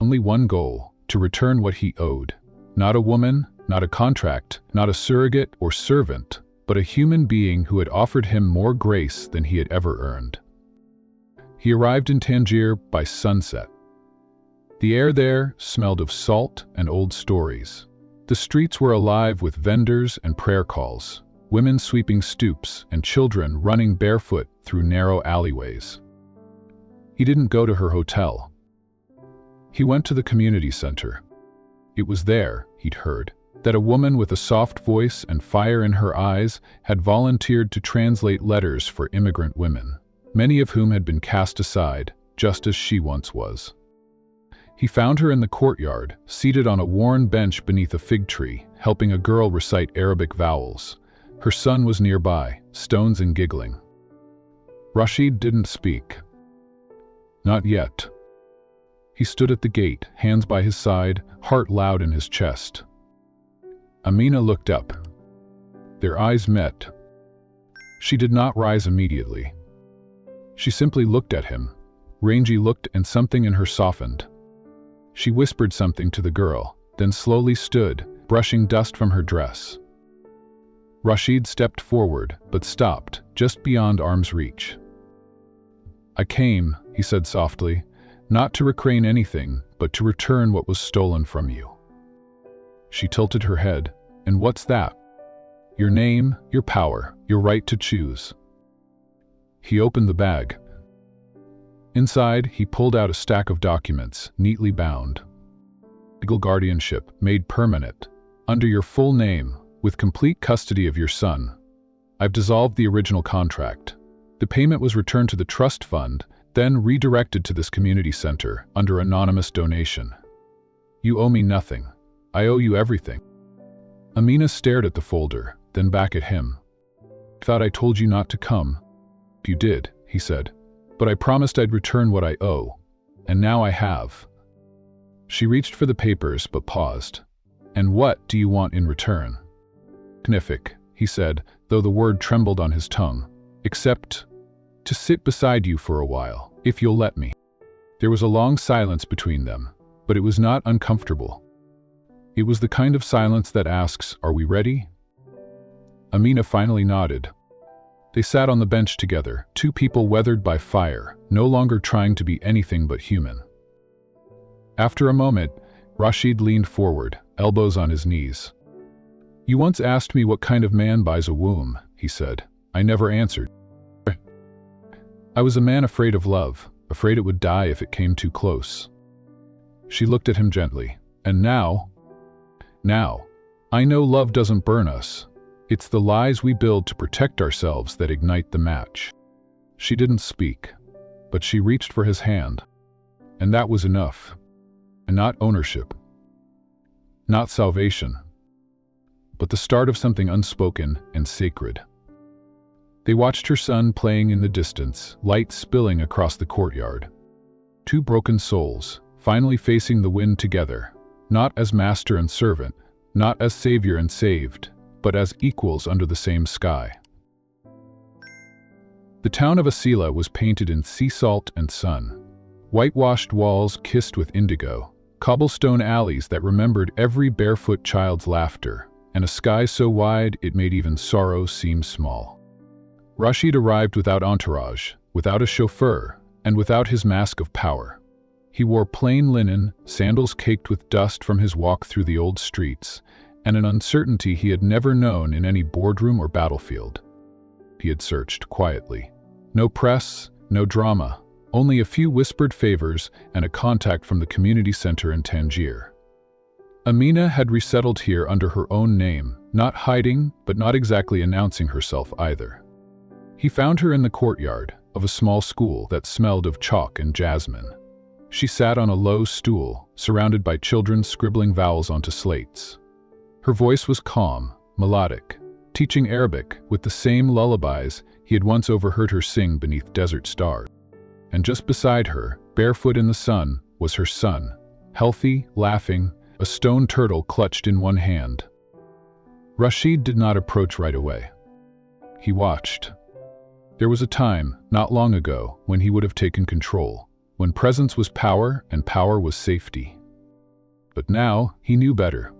Only one goal, to return what he owed. Not a woman, not a contract, not a surrogate or servant, but a human being who had offered him more grace than he had ever earned. He arrived in Tangier by sunset. The air there smelled of salt and old stories. The streets were alive with vendors and prayer calls, women sweeping stoops and children running barefoot through narrow alleyways. He didn't go to her hotel. He went to the community center. It was there, he'd heard, that a woman with a soft voice and fire in her eyes had volunteered to translate letters for immigrant women, many of whom had been cast aside, just as she once was. He found her in the courtyard, seated on a worn bench beneath a fig tree, helping a girl recite Arabic vowels. Her son was nearby, stones and giggling. Rashid didn't speak. Not yet. He stood at the gate, hands by his side, heart loud in his chest. Amina looked up. Their eyes met. She did not rise immediately. She simply looked at him. Rangy looked and something in her softened. She whispered something to the girl, then slowly stood, brushing dust from her dress. Rashid stepped forward, but stopped, just beyond arm's reach. "I came," he said softly, "not to reclaim anything, but to return what was stolen from you." She tilted her head. "And what's that?" "Your name, your power, your right to choose." He opened the bag. Inside, he pulled out a stack of documents, neatly bound. Legal guardianship, made permanent, under your full name, with complete custody of your son. I've dissolved the original contract. The payment was returned to the trust fund, then redirected to this community center, under anonymous donation. You owe me nothing. I owe you everything. Amina stared at the folder, then back at him. "Thought I told you not to come." "You did," he said. "But I promised I'd return what I owe. And now I have." She reached for the papers, but paused. "And what do you want in return?" "Knifik," he said, though the word trembled on his tongue. "Except to sit beside you for a while, if you'll let me." There was a long silence between them, but it was not uncomfortable. It was the kind of silence that asks, "Are we ready?" Amina finally nodded. They sat on the bench together, two people weathered by fire, no longer trying to be anything but human. After a moment, Rashid leaned forward, elbows on his knees. "You once asked me what kind of man buys a womb," he said. I never answered. I was a man afraid of love, afraid it would die if it came too close. She looked at him gently. And now, I know love doesn't burn us. It's the lies we build to protect ourselves that ignite the match. She didn't speak, but she reached for his hand. And that was enough. And not ownership. Not salvation. But the start of something unspoken and sacred. They watched her son playing in the distance, light spilling across the courtyard. Two broken souls, finally facing the wind together, not as master and servant, not as savior and saved, but as equals under the same sky. The town of Asila was painted in sea salt and sun. Whitewashed walls kissed with indigo, cobblestone alleys that remembered every barefoot child's laughter, and a sky so wide it made even sorrow seem small. Rashid arrived without entourage, without a chauffeur, and without his mask of power. He wore plain linen, sandals caked with dust from his walk through the old streets, and an uncertainty he had never known in any boardroom or battlefield. He had searched quietly. No press, no drama, only a few whispered favors and a contact from the community center in Tangier. Amina had resettled here under her own name, not hiding, but not exactly announcing herself either. He found her in the courtyard of a small school that smelled of chalk and jasmine. She sat on a low stool, surrounded by children scribbling vowels onto slates. Her voice was calm, melodic, teaching Arabic with the same lullabies he had once overheard her sing beneath desert stars. And just beside her, barefoot in the sun, was her son, healthy, laughing, a stone turtle clutched in one hand. Rashid did not approach right away. He watched. There was a time, not long ago, when he would have taken control, when presence was power and power was safety. But now he knew better.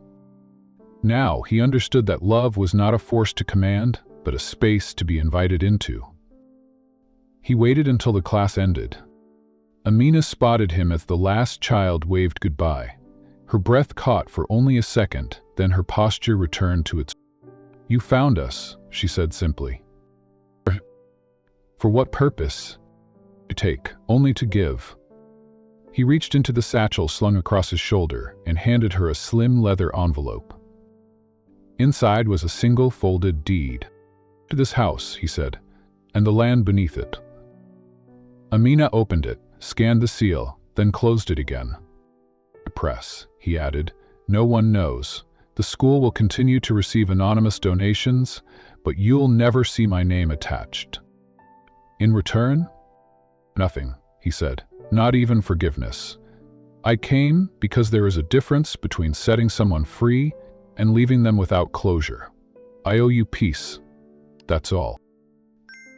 Now he understood that love was not a force to command, but a space to be invited into. He waited until the class ended. Amina spotted him as the last child waved goodbye. Her breath caught for only a second, then her posture returned to its. "You found us," she said simply. "For what purpose?" "To take, only to give." He reached into the satchel slung across his shoulder and handed her a slim leather envelope. Inside was a single folded deed. "To this house," he said, "and the land beneath it." Amina opened it, scanned the seal, then closed it again. "Press," he added. "No one knows. The school will continue to receive anonymous donations, but you'll never see my name attached." "In return?" "Nothing," he said. "Not even forgiveness. I came because there is a difference between setting someone free and leaving them without closure. I owe you peace. That's all."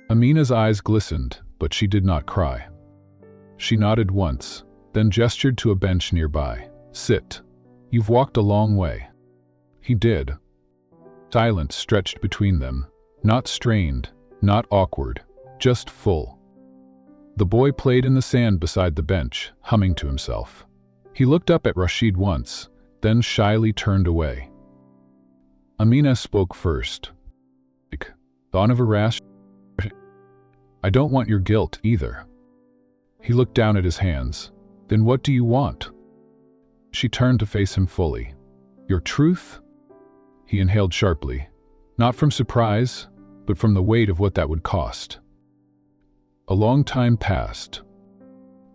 Amina's eyes glistened, but she did not cry. She nodded once, then gestured to a bench nearby. "Sit. You've walked a long way." He did. Silence stretched between them, not strained, not awkward, just full. The boy played in the sand beside the bench, humming to himself. He looked up at Rashid once, then shyly turned away. Amina spoke first. "I don't want your guilt either." He looked down at his hands. "Then what do you want?" She turned to face him fully. "Your truth?" He inhaled sharply, not from surprise, but from the weight of what that would cost. A long time passed.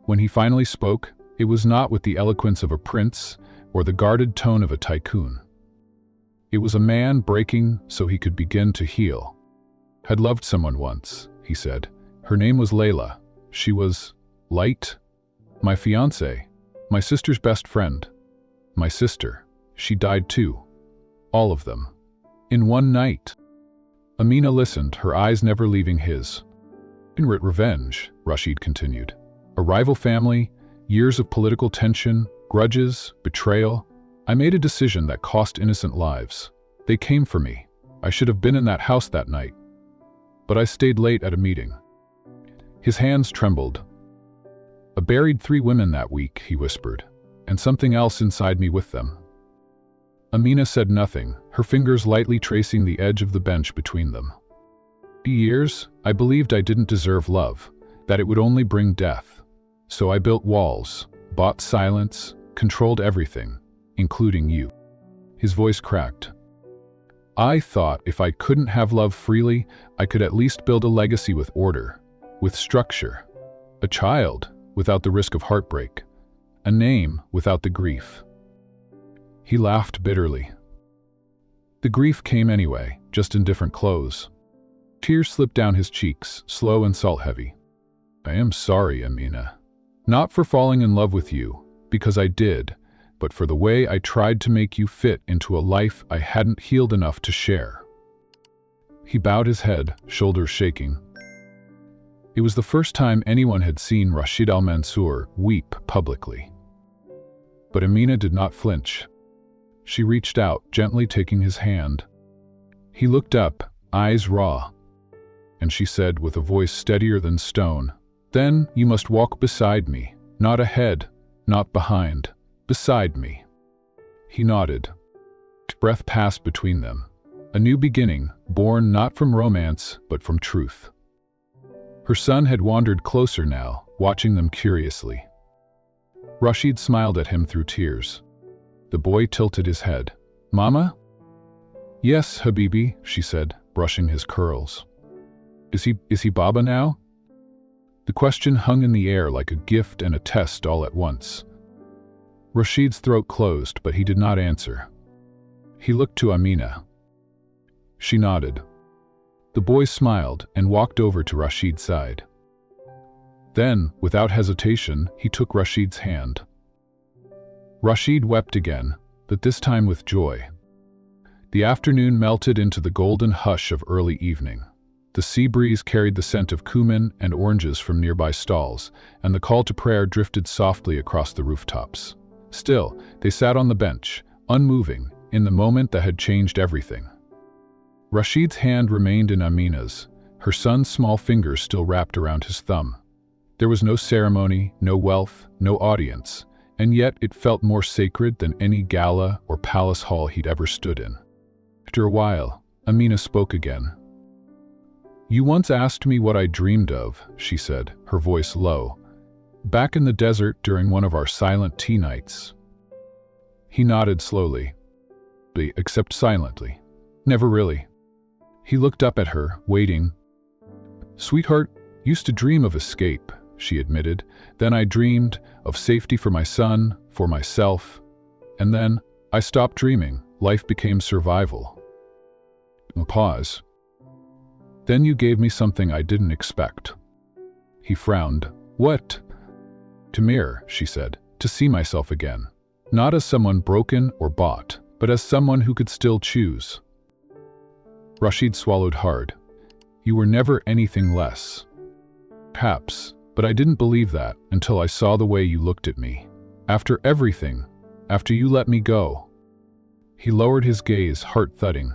When he finally spoke, it was not with the eloquence of a prince or the guarded tone of a tycoon. It was a man breaking so he could begin to heal. "Had loved someone once," he said. "Her name was Layla. She was light. My fiancée, my sister's best friend. My sister, she died too. All of them. In one night." Amina listened, her eyes never leaving his. "Revenge," Rashid continued. "A rival family, years of political tension, grudges, betrayal. I made a decision that cost innocent lives. They came for me. I should have been in that house that night. But I stayed late at a meeting." His hands trembled. "I buried 3 women that week," he whispered, "and something else inside me with them." Amina said nothing, her fingers lightly tracing the edge of the bench between them. Years, I believed I didn't deserve love, that it would only bring death. So I built walls, bought silence, controlled everything, including you." His voice cracked. "I thought if I couldn't have love freely, I could at least build a legacy with order, with structure. A child without the risk of heartbreak. A name without the grief." He laughed bitterly. The grief came anyway, just in different clothes. Tears slipped down his cheeks, slow and salt-heavy. "I am sorry, Amina. Not for falling in love with you, because I did, but for the way I tried to make you fit into a life I hadn't healed enough to share." He bowed his head, shoulders shaking. It was the first time anyone had seen Rashid Al-Mansoor weep publicly. But Amina did not flinch. She reached out, gently taking his hand. He looked up, eyes raw, and she said with a voice steadier than stone, "Then you must walk beside me, not ahead, not behind, beside me." He nodded. Breath passed between them. A new beginning, born not from romance, but from truth. Her son had wandered closer now, watching them curiously. Rashid smiled at him through tears. The boy tilted his head. "Mama?" "Yes, Habibi," she said, brushing his curls. Is he Baba now?" The question hung in the air like a gift and a test all at once. Rashid's throat closed, but he did not answer. He looked to Amina. She nodded. The boy smiled and walked over to Rashid's side. Then, without hesitation, he took Rashid's hand. Rashid wept again, but this time with joy. The afternoon melted into the golden hush of early evening. The sea breeze carried the scent of cumin and oranges from nearby stalls, and the call to prayer drifted softly across the rooftops. Still, they sat on the bench, unmoving, in the moment that had changed everything. Rashid's hand remained in Amina's, her son's small fingers still wrapped around his thumb. There was no ceremony, no wealth, no audience, and yet it felt more sacred than any gala or palace hall he'd ever stood in. After a while, Amina spoke again. "You once asked me what I dreamed of," she said, her voice low, "back in the desert during one of our silent tea nights." He nodded slowly, except silently. "Never really." He looked up at her, waiting. "Sweetheart, used to dream of escape," she admitted. "Then I dreamed of safety for my son, for myself. And then I stopped dreaming. Life became survival." A pause. "Then you gave me something I didn't expect." He frowned. "What?" "To mirror," she said, "to see myself again. Not as someone broken or bought, but as someone who could still choose." Rashid swallowed hard. "You were never anything less." "Perhaps, but I didn't believe that until I saw the way you looked at me. After everything, after you let me go." He lowered his gaze, heart thudding.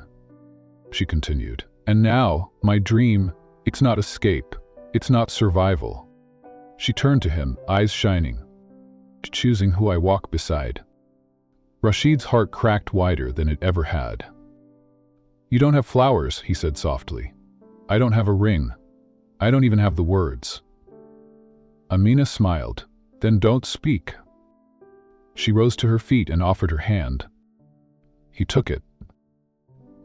She continued, "And now, my dream, it's not escape, it's not survival." She turned to him, eyes shining. "Choosing who I walk beside." Rashid's heart cracked wider than it ever had. "You don't have flowers," he said softly. "I don't have a ring. I don't even have the words." Amina smiled. "Then don't speak." She rose to her feet and offered her hand. He took it.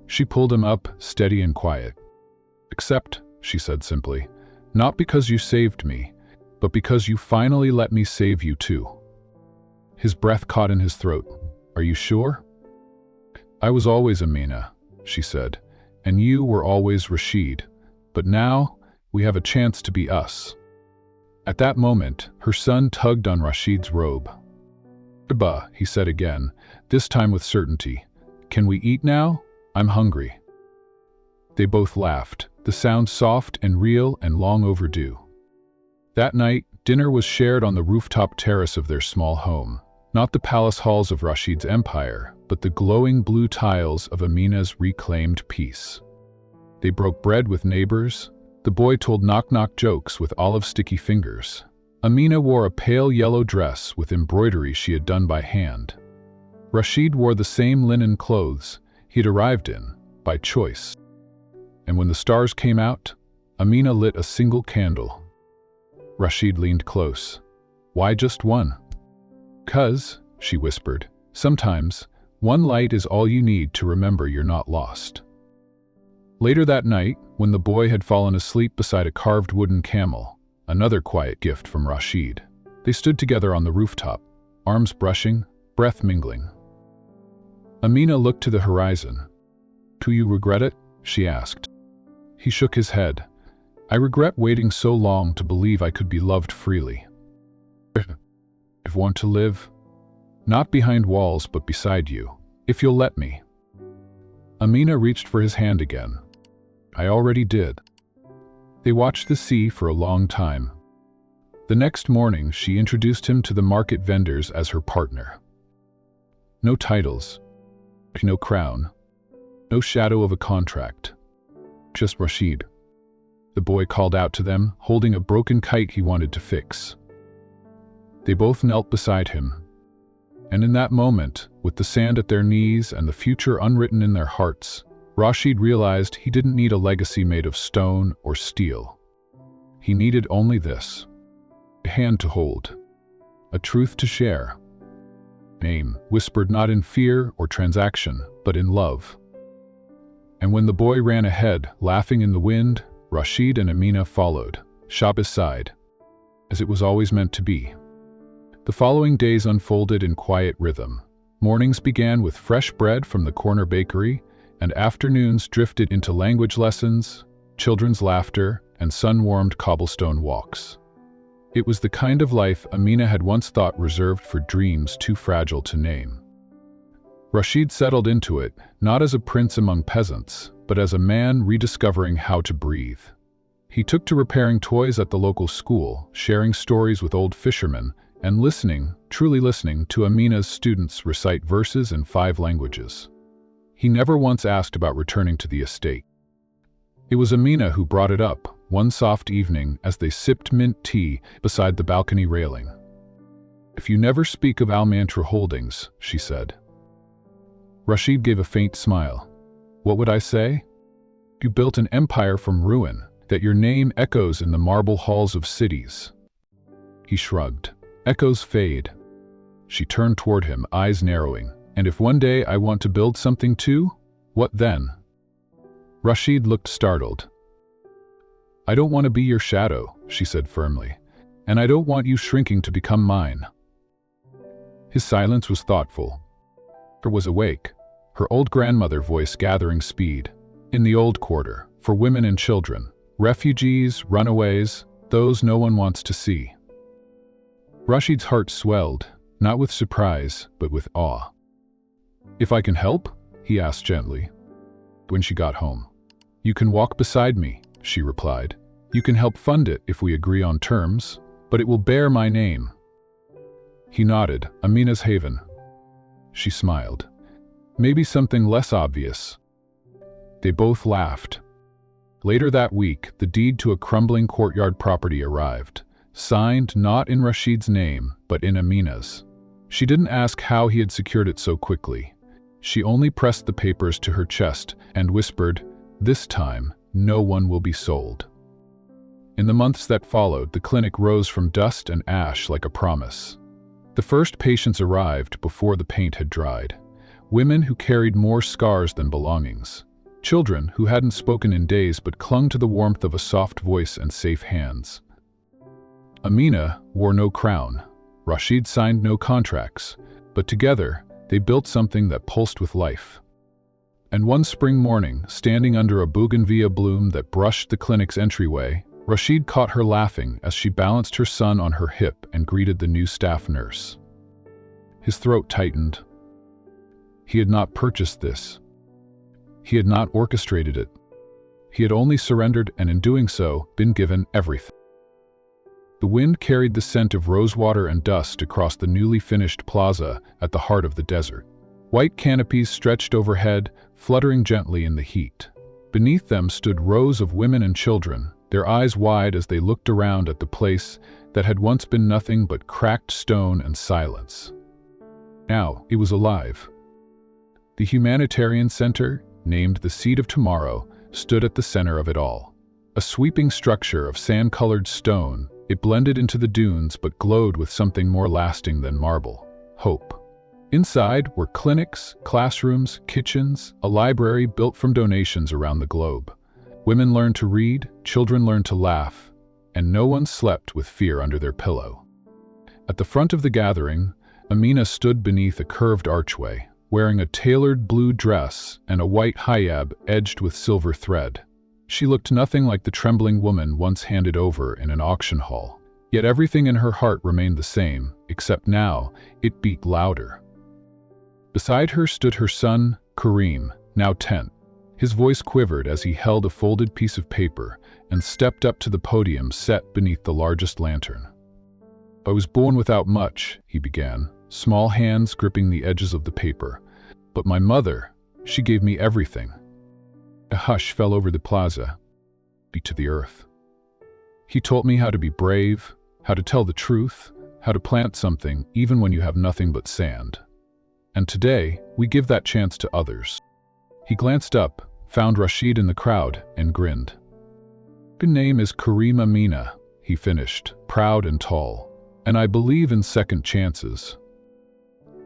She pulled him up, steady and quiet. "Accept," she said simply, "not because you saved me, but because you finally let me save you too." His breath caught in his throat. "Are you sure?" "I was always Amina," she said, "and you were always Rashid, but now we have a chance to be us." At that moment, her son tugged on Rashid's robe. "Abba," he said again, this time with certainty. "Can we eat now? I'm hungry." They both laughed, the sound soft and real and long overdue. That night, dinner was shared on the rooftop terrace of their small home. Not the palace halls of Rashid's empire, but the glowing blue tiles of Amina's reclaimed peace. They broke bread with neighbors. The boy told knock-knock jokes with olive-sticky fingers. Amina wore a pale yellow dress with embroidery she had done by hand. Rashid wore the same linen clothes he'd arrived in, by choice. And when the stars came out, Amina lit a single candle. Rashid leaned close. "Why just one?" "'Cause," she whispered, "sometimes one light is all you need to remember you're not lost." Later that night, when the boy had fallen asleep beside a carved wooden camel, another quiet gift from Rashid, they stood together on the rooftop, arms brushing, breath mingling. Amina looked to the horizon. "Do you regret it?" she asked. He shook his head. "I regret waiting so long to believe I could be loved freely. I want to live, not behind walls but beside you, if you'll let me." Amina reached for his hand again. "I already did." They watched the sea for a long time. The next morning, she introduced him to the market vendors as her partner. No titles, no crown, no shadow of a contract. Just Rashid. The boy called out to them, holding a broken kite he wanted to fix. They both knelt beside him. And in that moment, with the sand at their knees and the future unwritten in their hearts, Rashid realized he didn't need a legacy made of stone or steel. He needed only this: a hand to hold, a truth to share. Name, whispered not in fear or transaction, but in love. And when the boy ran ahead, laughing in the wind, Rashid and Amina followed, shop aside, as it was always meant to be. The following days unfolded in quiet rhythm. Mornings began with fresh bread from the corner bakery, and afternoons drifted into language lessons, children's laughter, and sun-warmed cobblestone walks. It was the kind of life Amina had once thought reserved for dreams too fragile to name. Rashid settled into it, not as a prince among peasants, but as a man rediscovering how to breathe. He took to repairing toys at the local school, sharing stories with old fishermen, and listening, truly listening, to Amina's students recite verses in 5 languages. He never once asked about returning to the estate. It was Amina who brought it up, one soft evening as they sipped mint tea beside the balcony railing. "If you never speak of Al-Mansoor Holdings," she said. Rashid gave a faint smile. "What would I say? You built an empire from ruin, that your name echoes in the marble halls of cities." He shrugged. "Echoes fade." She turned toward him, eyes narrowing. "And if one day I want to build something too, what then?" Rashid looked startled. "I don't want to be your shadow," she said firmly, "and I don't want you shrinking to become mine." His silence was thoughtful. Her was awake, her old grandmother voice gathering speed. "In the old quarter, for women and children, refugees, runaways, those no one wants to see." Rashid's heart swelled, not with surprise, but with awe. "If I can help?" he asked gently. When she got home, "You can walk beside me," she replied. "You can help fund it if we agree on terms, but it will bear my name." He nodded. "Amina's Haven." She smiled. "Maybe something less obvious." They both laughed. Later that week, the deed to a crumbling courtyard property arrived, signed not in Rashid's name, but in Amina's. She didn't ask how he had secured it so quickly. She only pressed the papers to her chest and whispered, "This time, no one will be sold." In the months that followed, the clinic rose from dust and ash like a promise. The first patients arrived before the paint had dried. Women who carried more scars than belongings. Children who hadn't spoken in days but clung to the warmth of a soft voice and safe hands. Amina wore no crown. Rashid signed no contracts, but together they built something that pulsed with life. And one spring morning, standing under a bougainvillea bloom that brushed the clinic's entryway, Rashid caught her laughing as she balanced her son on her hip and greeted the new staff nurse. His throat tightened. He had not purchased this. He had not orchestrated it. He had only surrendered and, in doing so, been given everything. The wind carried the scent of rosewater and dust across the newly finished plaza at the heart of the desert. White canopies stretched overhead, fluttering gently in the heat. Beneath them stood rows of women and children, their eyes wide as they looked around at the place that had once been nothing but cracked stone and silence. Now it was alive. The humanitarian center, named the Seed of Tomorrow, stood at the center of it all. A sweeping structure of sand-colored stone, it blended into the dunes but glowed with something more lasting than marble: hope. Inside were clinics, classrooms, kitchens, a library built from donations around the globe. Women learned to read, children learned to laugh, and no one slept with fear under their pillow. At the front of the gathering, Amina stood beneath a curved archway, wearing a tailored blue dress and a white hijab edged with silver thread. She looked nothing like the trembling woman once handed over in an auction hall. Yet everything in her heart remained the same, except now it beat louder. Beside her stood her son, Kareem, now 10. His voice quivered as he held a folded piece of paper and stepped up to the podium set beneath the largest lantern. "I was born without much," he began, small hands gripping the edges of the paper. "But my mother, she gave me everything." A hush fell over the plaza, beat to the earth. "He taught me how to be brave, how to tell the truth, how to plant something even when you have nothing but sand. And today, we give that chance to others." He glanced up, found Rashid in the crowd, and grinned. "Your name is Kareem Amina," he finished, proud and tall, "and I believe in second chances."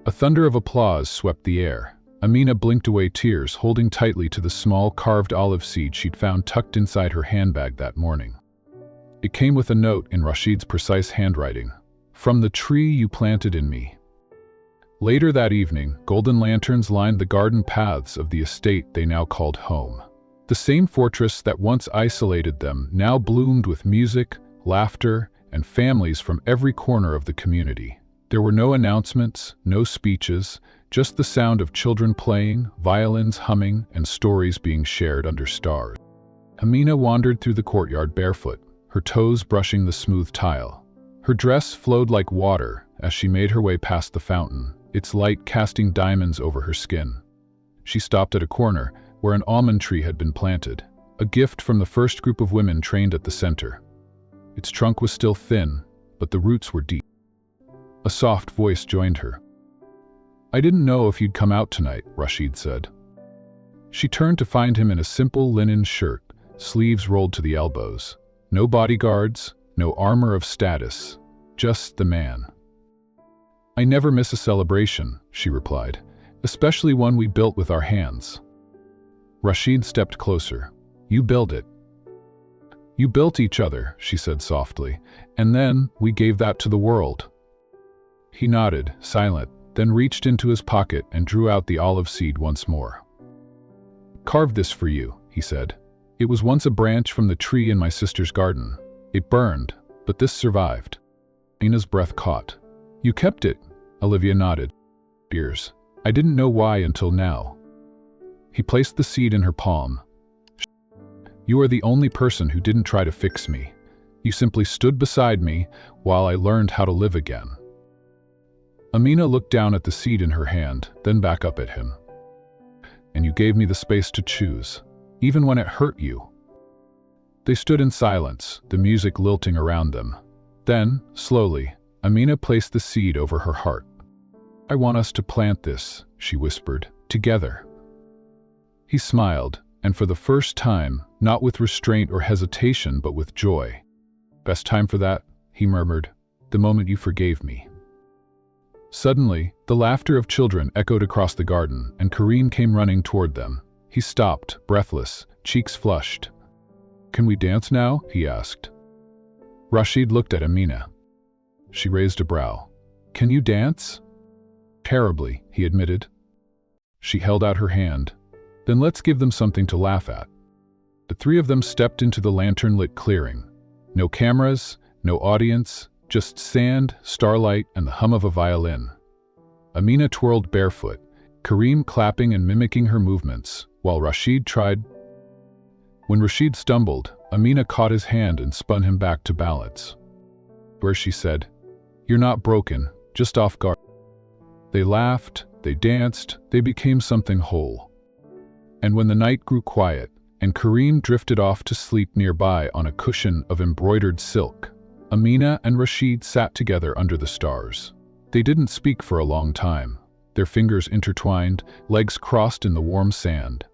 A thunder of applause swept the air. Amina blinked away tears, holding tightly to the small carved olive seed she'd found tucked inside her handbag that morning. It came with a note in Rashid's precise handwriting: "From the tree you planted in me." Later that evening, golden lanterns lined the garden paths of the estate they now called home. The same fortress that once isolated them now bloomed with music, laughter, and families from every corner of the community. There were no announcements, no speeches, just the sound of children playing, violins humming, and stories being shared under stars. Amina wandered through the courtyard barefoot, her toes brushing the smooth tile. Her dress flowed like water as she made her way past the fountain, its light casting diamonds over her skin. She stopped at a corner where an almond tree had been planted, a gift from the first group of women trained at the center. Its trunk was still thin, but the roots were deep. A soft voice joined her. "I didn't know if you'd come out tonight," Rashid said. She turned to find him in a simple linen shirt, sleeves rolled to the elbows. No bodyguards, no armor of status, just the man. "I never miss a celebration," she replied, "especially one we built with our hands." Rashid stepped closer. "You built it." "You built each other," she said softly, "and then we gave that to the world." He nodded, silent, then reached into his pocket and drew out the olive seed once more. "Carved this for you," he said. "It was once a branch from the tree in my sister's garden. It burned, but this survived." Amina's breath caught. "You kept it," Olivia nodded. "Ears. I didn't know why until now." He placed the seed in her palm. "You are the only person who didn't try to fix me. You simply stood beside me while I learned how to live again." Amina looked down at the seed in her hand, then back up at him. "And you gave me the space to choose, even when it hurt you." They stood in silence, the music lilting around them. Then, slowly, Amina placed the seed over her heart. "I want us to plant this," she whispered, "together." He smiled, and for the first time, not with restraint or hesitation but with joy. "Best time for that," he murmured, "the moment you forgave me." Suddenly, the laughter of children echoed across the garden, and Kareem came running toward them. He stopped, breathless, cheeks flushed. "Can we dance now?" he asked. Rashid looked at Amina. She raised a brow. "Can you dance?" "Terribly," he admitted. She held out her hand. "Then let's give them something to laugh at." The three of them stepped into the lantern-lit clearing. No cameras, no audience, just sand, starlight, and the hum of a violin. Amina twirled barefoot, Kareem clapping and mimicking her movements, while Rashid tried. When Rashid stumbled, Amina caught his hand and spun him back to balance. Where she said, "You're not broken, just off guard." They laughed, they danced, they became something whole. And when the night grew quiet, and Kareem drifted off to sleep nearby on a cushion of embroidered silk, Amina and Rashid sat together under the stars. They didn't speak for a long time, their fingers intertwined, legs crossed in the warm sand.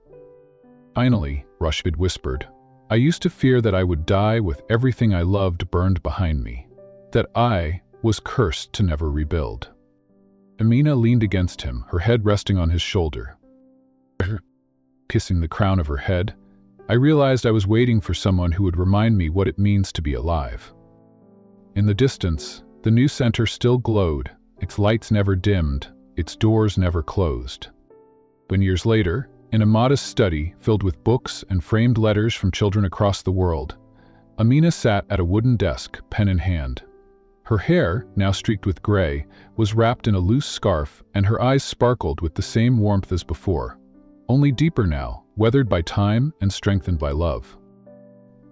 Finally, Rashid whispered, I used to fear that I would die with everything I loved burned behind me, that I was cursed to never rebuild. Amina leaned against him, her head resting on his shoulder. Kissing the crown of her head, I realized I was waiting for someone who would remind me what it means to be alive. In the distance, the new center still glowed, its lights never dimmed, its doors never closed. When years later, in a modest study filled with books and framed letters from children across the world, Amina sat at a wooden desk, pen in hand. Her hair, now streaked with gray, was wrapped in a loose scarf, and her eyes sparkled with the same warmth as before, only deeper now, weathered by time and strengthened by love.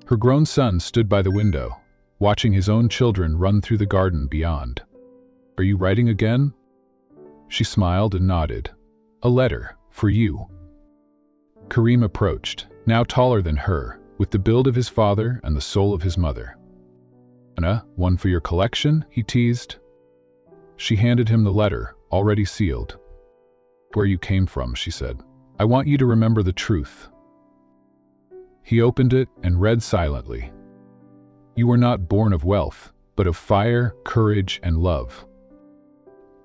Her grown son stood by the window, watching his own children run through the garden beyond. Are you writing again? She smiled and nodded. A letter, for you. Karim approached, now taller than her, with the build of his father and the soul of his mother. Anna, one for your collection, he teased. She handed him the letter, already sealed. Where you came from, she said. I want you to remember the truth. He opened it and read silently. You were not born of wealth, but of fire, courage, and love.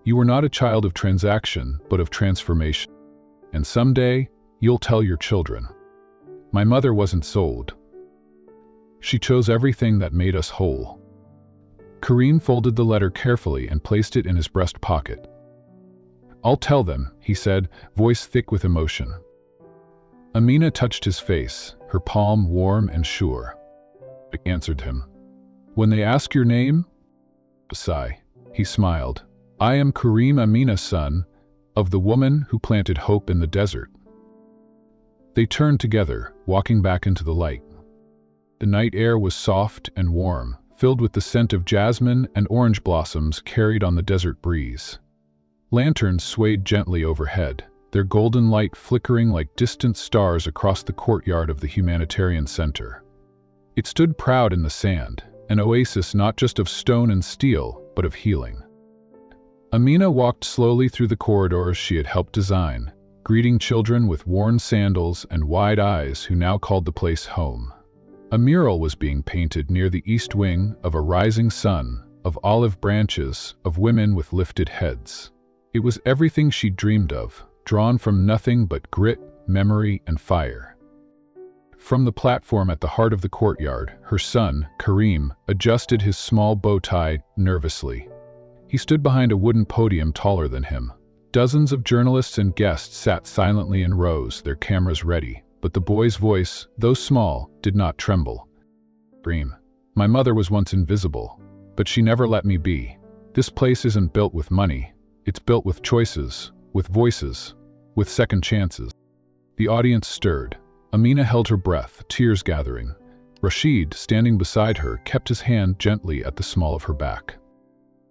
You were not a child of transaction, but of transformation. And someday, you'll tell your children. My mother wasn't sold. She chose everything that made us whole. Karim folded the letter carefully and placed it in his breast pocket. I'll tell them, he said, voice thick with emotion. Amina touched his face, her palm warm and sure. I answered him. When they ask your name? A sigh. He smiled. I am Karim Amina's son, of the woman who planted hope in the desert. They turned together, walking back into the light. The night air was soft and warm, filled with the scent of jasmine and orange blossoms carried on the desert breeze. Lanterns swayed gently overhead, their golden light flickering like distant stars across the courtyard of the humanitarian center. It stood proud in the sand, an oasis not just of stone and steel, but of healing. Amina walked slowly through the corridors she had helped design, greeting children with worn sandals and wide eyes who now called the place home. A mural was being painted near the east wing of a rising sun, of olive branches, of women with lifted heads. It was everything she'd dreamed of, drawn from nothing but grit, memory, and fire. From the platform at the heart of the courtyard, her son, Karim, adjusted his small bow tie nervously. He stood behind a wooden podium taller than him. Dozens of journalists and guests sat silently in rows, their cameras ready, but the boy's voice, though small, did not tremble. Karim, my mother was once invisible, but she never let me be. This place isn't built with money. It's built with choices, with voices, with second chances. The audience stirred. Amina held her breath, tears gathering. Rashid, standing beside her, kept his hand gently at the small of her back.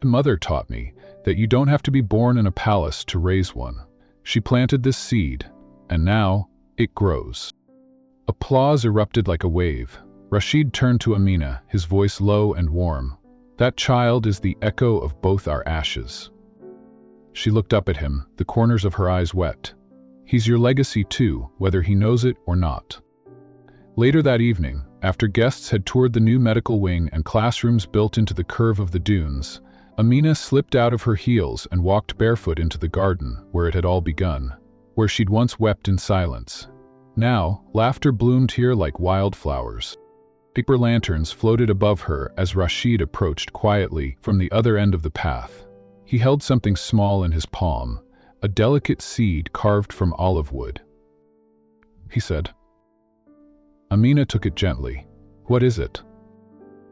My mother taught me that you don't have to be born in a palace to raise one. She planted this seed, and now it grows. Applause erupted like a wave. Rashid turned to Amina, his voice low and warm. That child is the echo of both our ashes. She looked up at him, the corners of her eyes wet. He's your legacy too, whether he knows it or not. Later that evening, after guests had toured the new medical wing and classrooms built into the curve of the dunes, Amina slipped out of her heels and walked barefoot into the garden where it had all begun, where she'd once wept in silence. Now, laughter bloomed here like wildflowers. Paper lanterns floated above her as Rashid approached quietly from the other end of the path. He held something small in his palm, a delicate seed carved from olive wood. He said. Amina took it gently. What is it?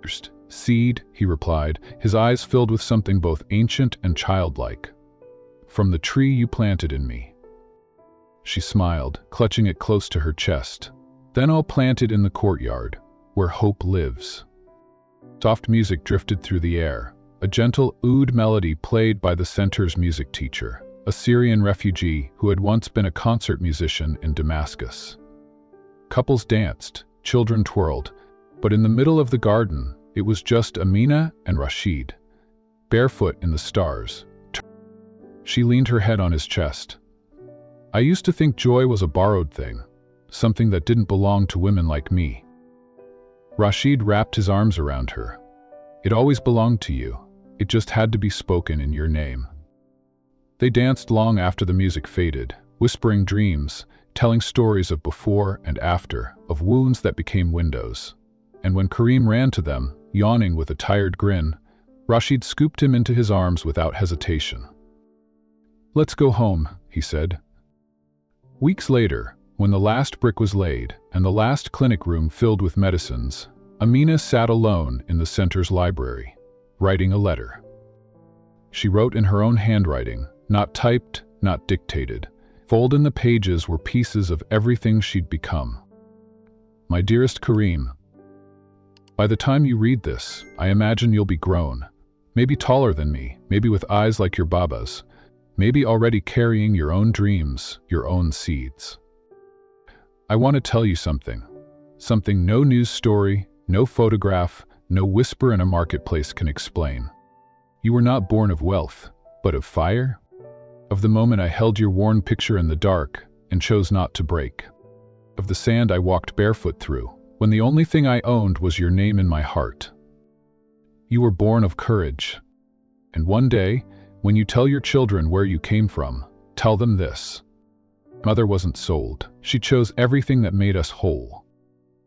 First, seed, he replied, his eyes filled with something both ancient and childlike. From the tree you planted in me. She smiled, clutching it close to her chest. Then I'll plant it in the courtyard, where hope lives. Soft music drifted through the air, a gentle oud melody played by the center's music teacher, a Syrian refugee who had once been a concert musician in Damascus. Couples danced, children twirled, but in the middle of the garden, it was just Amina and Rashid, barefoot in the stars. She leaned her head on his chest. I used to think joy was a borrowed thing, something that didn't belong to women like me. Rashid wrapped his arms around her. It always belonged to you. It just had to be spoken in your name. They danced long after the music faded, whispering dreams, telling stories of before and after, of wounds that became windows. And when Karim ran to them, yawning with a tired grin, Rashid scooped him into his arms without hesitation. "Let's go home," he said. Weeks later, when the last brick was laid and the last clinic room filled with medicines, Amina sat alone in the center's library, writing a letter. She wrote in her own handwriting, not typed, not dictated. Folded in the pages were pieces of everything she'd become. "My dearest Karim, by the time you read this, I imagine you'll be grown, maybe taller than me, maybe with eyes like your baba's, maybe already carrying your own dreams, your own seeds. I want to tell you something no news story, no photograph, no whisper in a marketplace can explain. You were not born of wealth, but of fire, of the moment I held your worn picture in the dark and chose not to break, of the sand I walked barefoot through, when the only thing I owned was your name in my heart. You were born of courage. And one day, when you tell your children where you came from, tell them this. Mother wasn't sold. She chose everything that made us whole.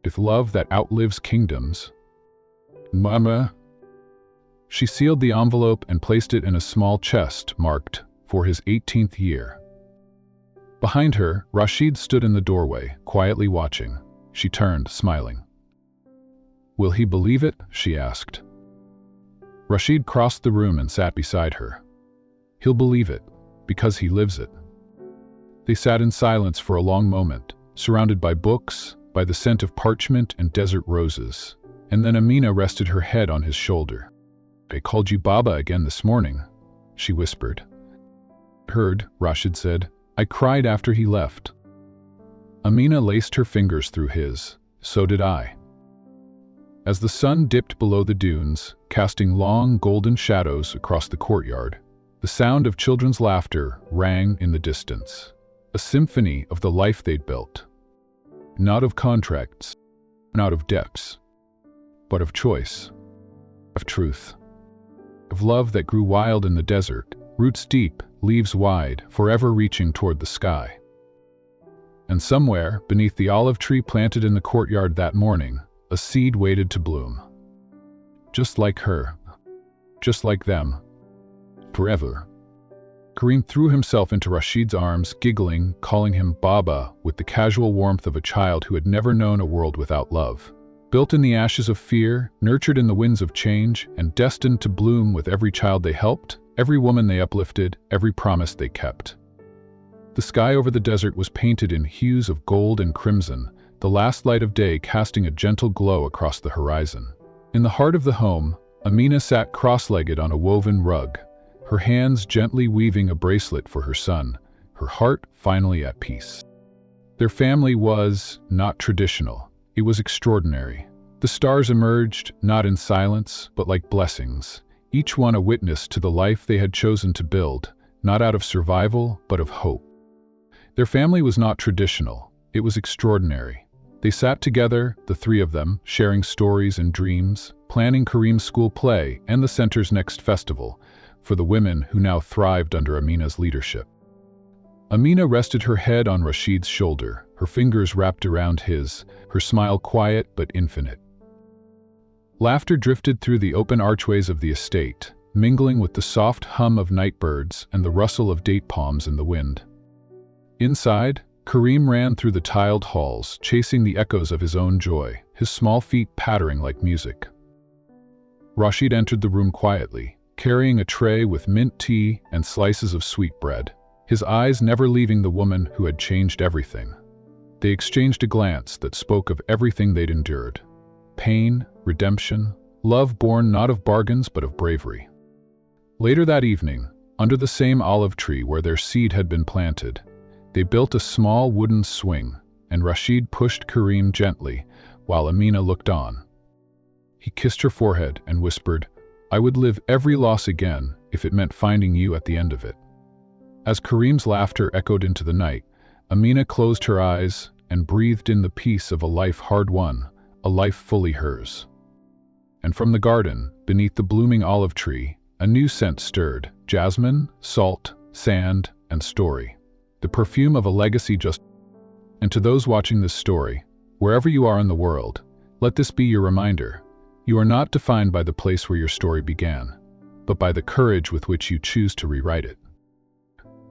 With love that outlives kingdoms. Mama." She sealed the envelope and placed it in a small chest marked for his 18th year. Behind her, Rashid stood in the doorway, quietly watching. She turned, smiling. "Will he believe it?" she asked. Rashid crossed the room and sat beside her. "He'll believe it, because he lives it." They sat in silence for a long moment, surrounded by books, by the scent of parchment and desert roses, and then Amina rested her head on his shoulder. "I called you Baba again this morning," she whispered. "Heard," Rashid said. "I cried after he left." Amina laced her fingers through his. "So did I." As the sun dipped below the dunes, casting long golden shadows across the courtyard, the sound of children's laughter rang in the distance, a symphony of the life they'd built. Not of contracts, not of debts, but of choice, of truth, of love that grew wild in the desert, roots deep, leaves wide, forever reaching toward the sky. And somewhere, beneath the olive tree planted in the courtyard that morning, a seed waited to bloom. Just like her, just like them, forever. Karim threw himself into Rashid's arms, giggling, calling him Baba with the casual warmth of a child who had never known a world without love. Built in the ashes of fear, nurtured in the winds of change, and destined to bloom with every child they helped, every woman they uplifted, every promise they kept. The sky over the desert was painted in hues of gold and crimson, the last light of day casting a gentle glow across the horizon. In the heart of the home, Amina sat cross-legged on a woven rug, her hands gently weaving a bracelet for her son, her heart finally at peace. Their family was not traditional. It was extraordinary. The stars emerged, not in silence, but like blessings, each one a witness to the life they had chosen to build, not out of survival, but of hope. Their family was not traditional. It was extraordinary. They sat together, the three of them, sharing stories and dreams, planning Karim's school play and the center's next festival, for the women who now thrived under Amina's leadership. Amina rested her head on Rashid's shoulder, her fingers wrapped around his, her smile quiet but infinite. Laughter drifted through the open archways of the estate, mingling with the soft hum of night birds and the rustle of date palms in the wind. Inside, Karim ran through the tiled halls, chasing the echoes of his own joy, his small feet pattering like music. Rashid entered the room quietly, carrying a tray with mint tea and slices of sweet bread, his eyes never leaving the woman who had changed everything. They exchanged a glance that spoke of everything they'd endured. Pain, redemption, love born not of bargains but of bravery. Later that evening, under the same olive tree where their seed had been planted, they built a small wooden swing, and Rashid pushed Karim gently, while Amina looked on. He kissed her forehead and whispered, "I would live every loss again if it meant finding you at the end of it." As Karim's laughter echoed into the night, Amina closed her eyes, and breathed in the peace of a life hard won, a life fully hers. And from the garden, beneath the blooming olive tree, a new scent stirred: jasmine, salt, sand, and story. The perfume of a legacy just. And to those watching this story, wherever you are in the world, let this be your reminder. You are not defined by the place where your story began, but by the courage with which you choose to rewrite it.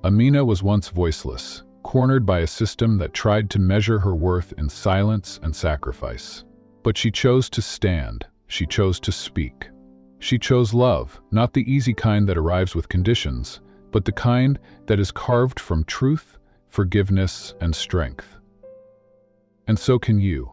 Amina was once voiceless, cornered by a system that tried to measure her worth in silence and sacrifice. But she chose to stand, she chose to speak. She chose love, not the easy kind that arrives with conditions, but the kind that is carved from truth, forgiveness, and strength. And so can you.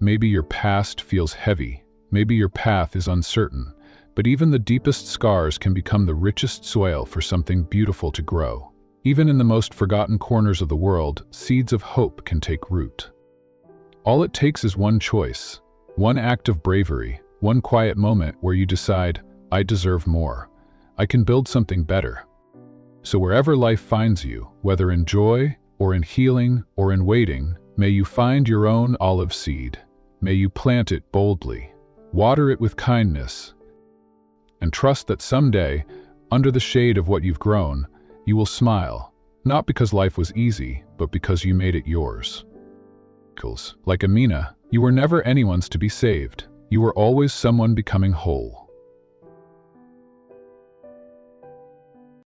Maybe your past feels heavy, maybe your path is uncertain, but even the deepest scars can become the richest soil for something beautiful to grow. Even in the most forgotten corners of the world, seeds of hope can take root. All it takes is one choice, one act of bravery, one quiet moment where you decide, I deserve more. I can build something better. So wherever life finds you, whether in joy, or in healing, or in waiting, may you find your own olive seed. May you plant it boldly, water it with kindness, and trust that someday, under the shade of what you've grown, you will smile, not because life was easy, but because you made it yours. Like Amina, you were never anyone's to be saved. You were always someone becoming whole.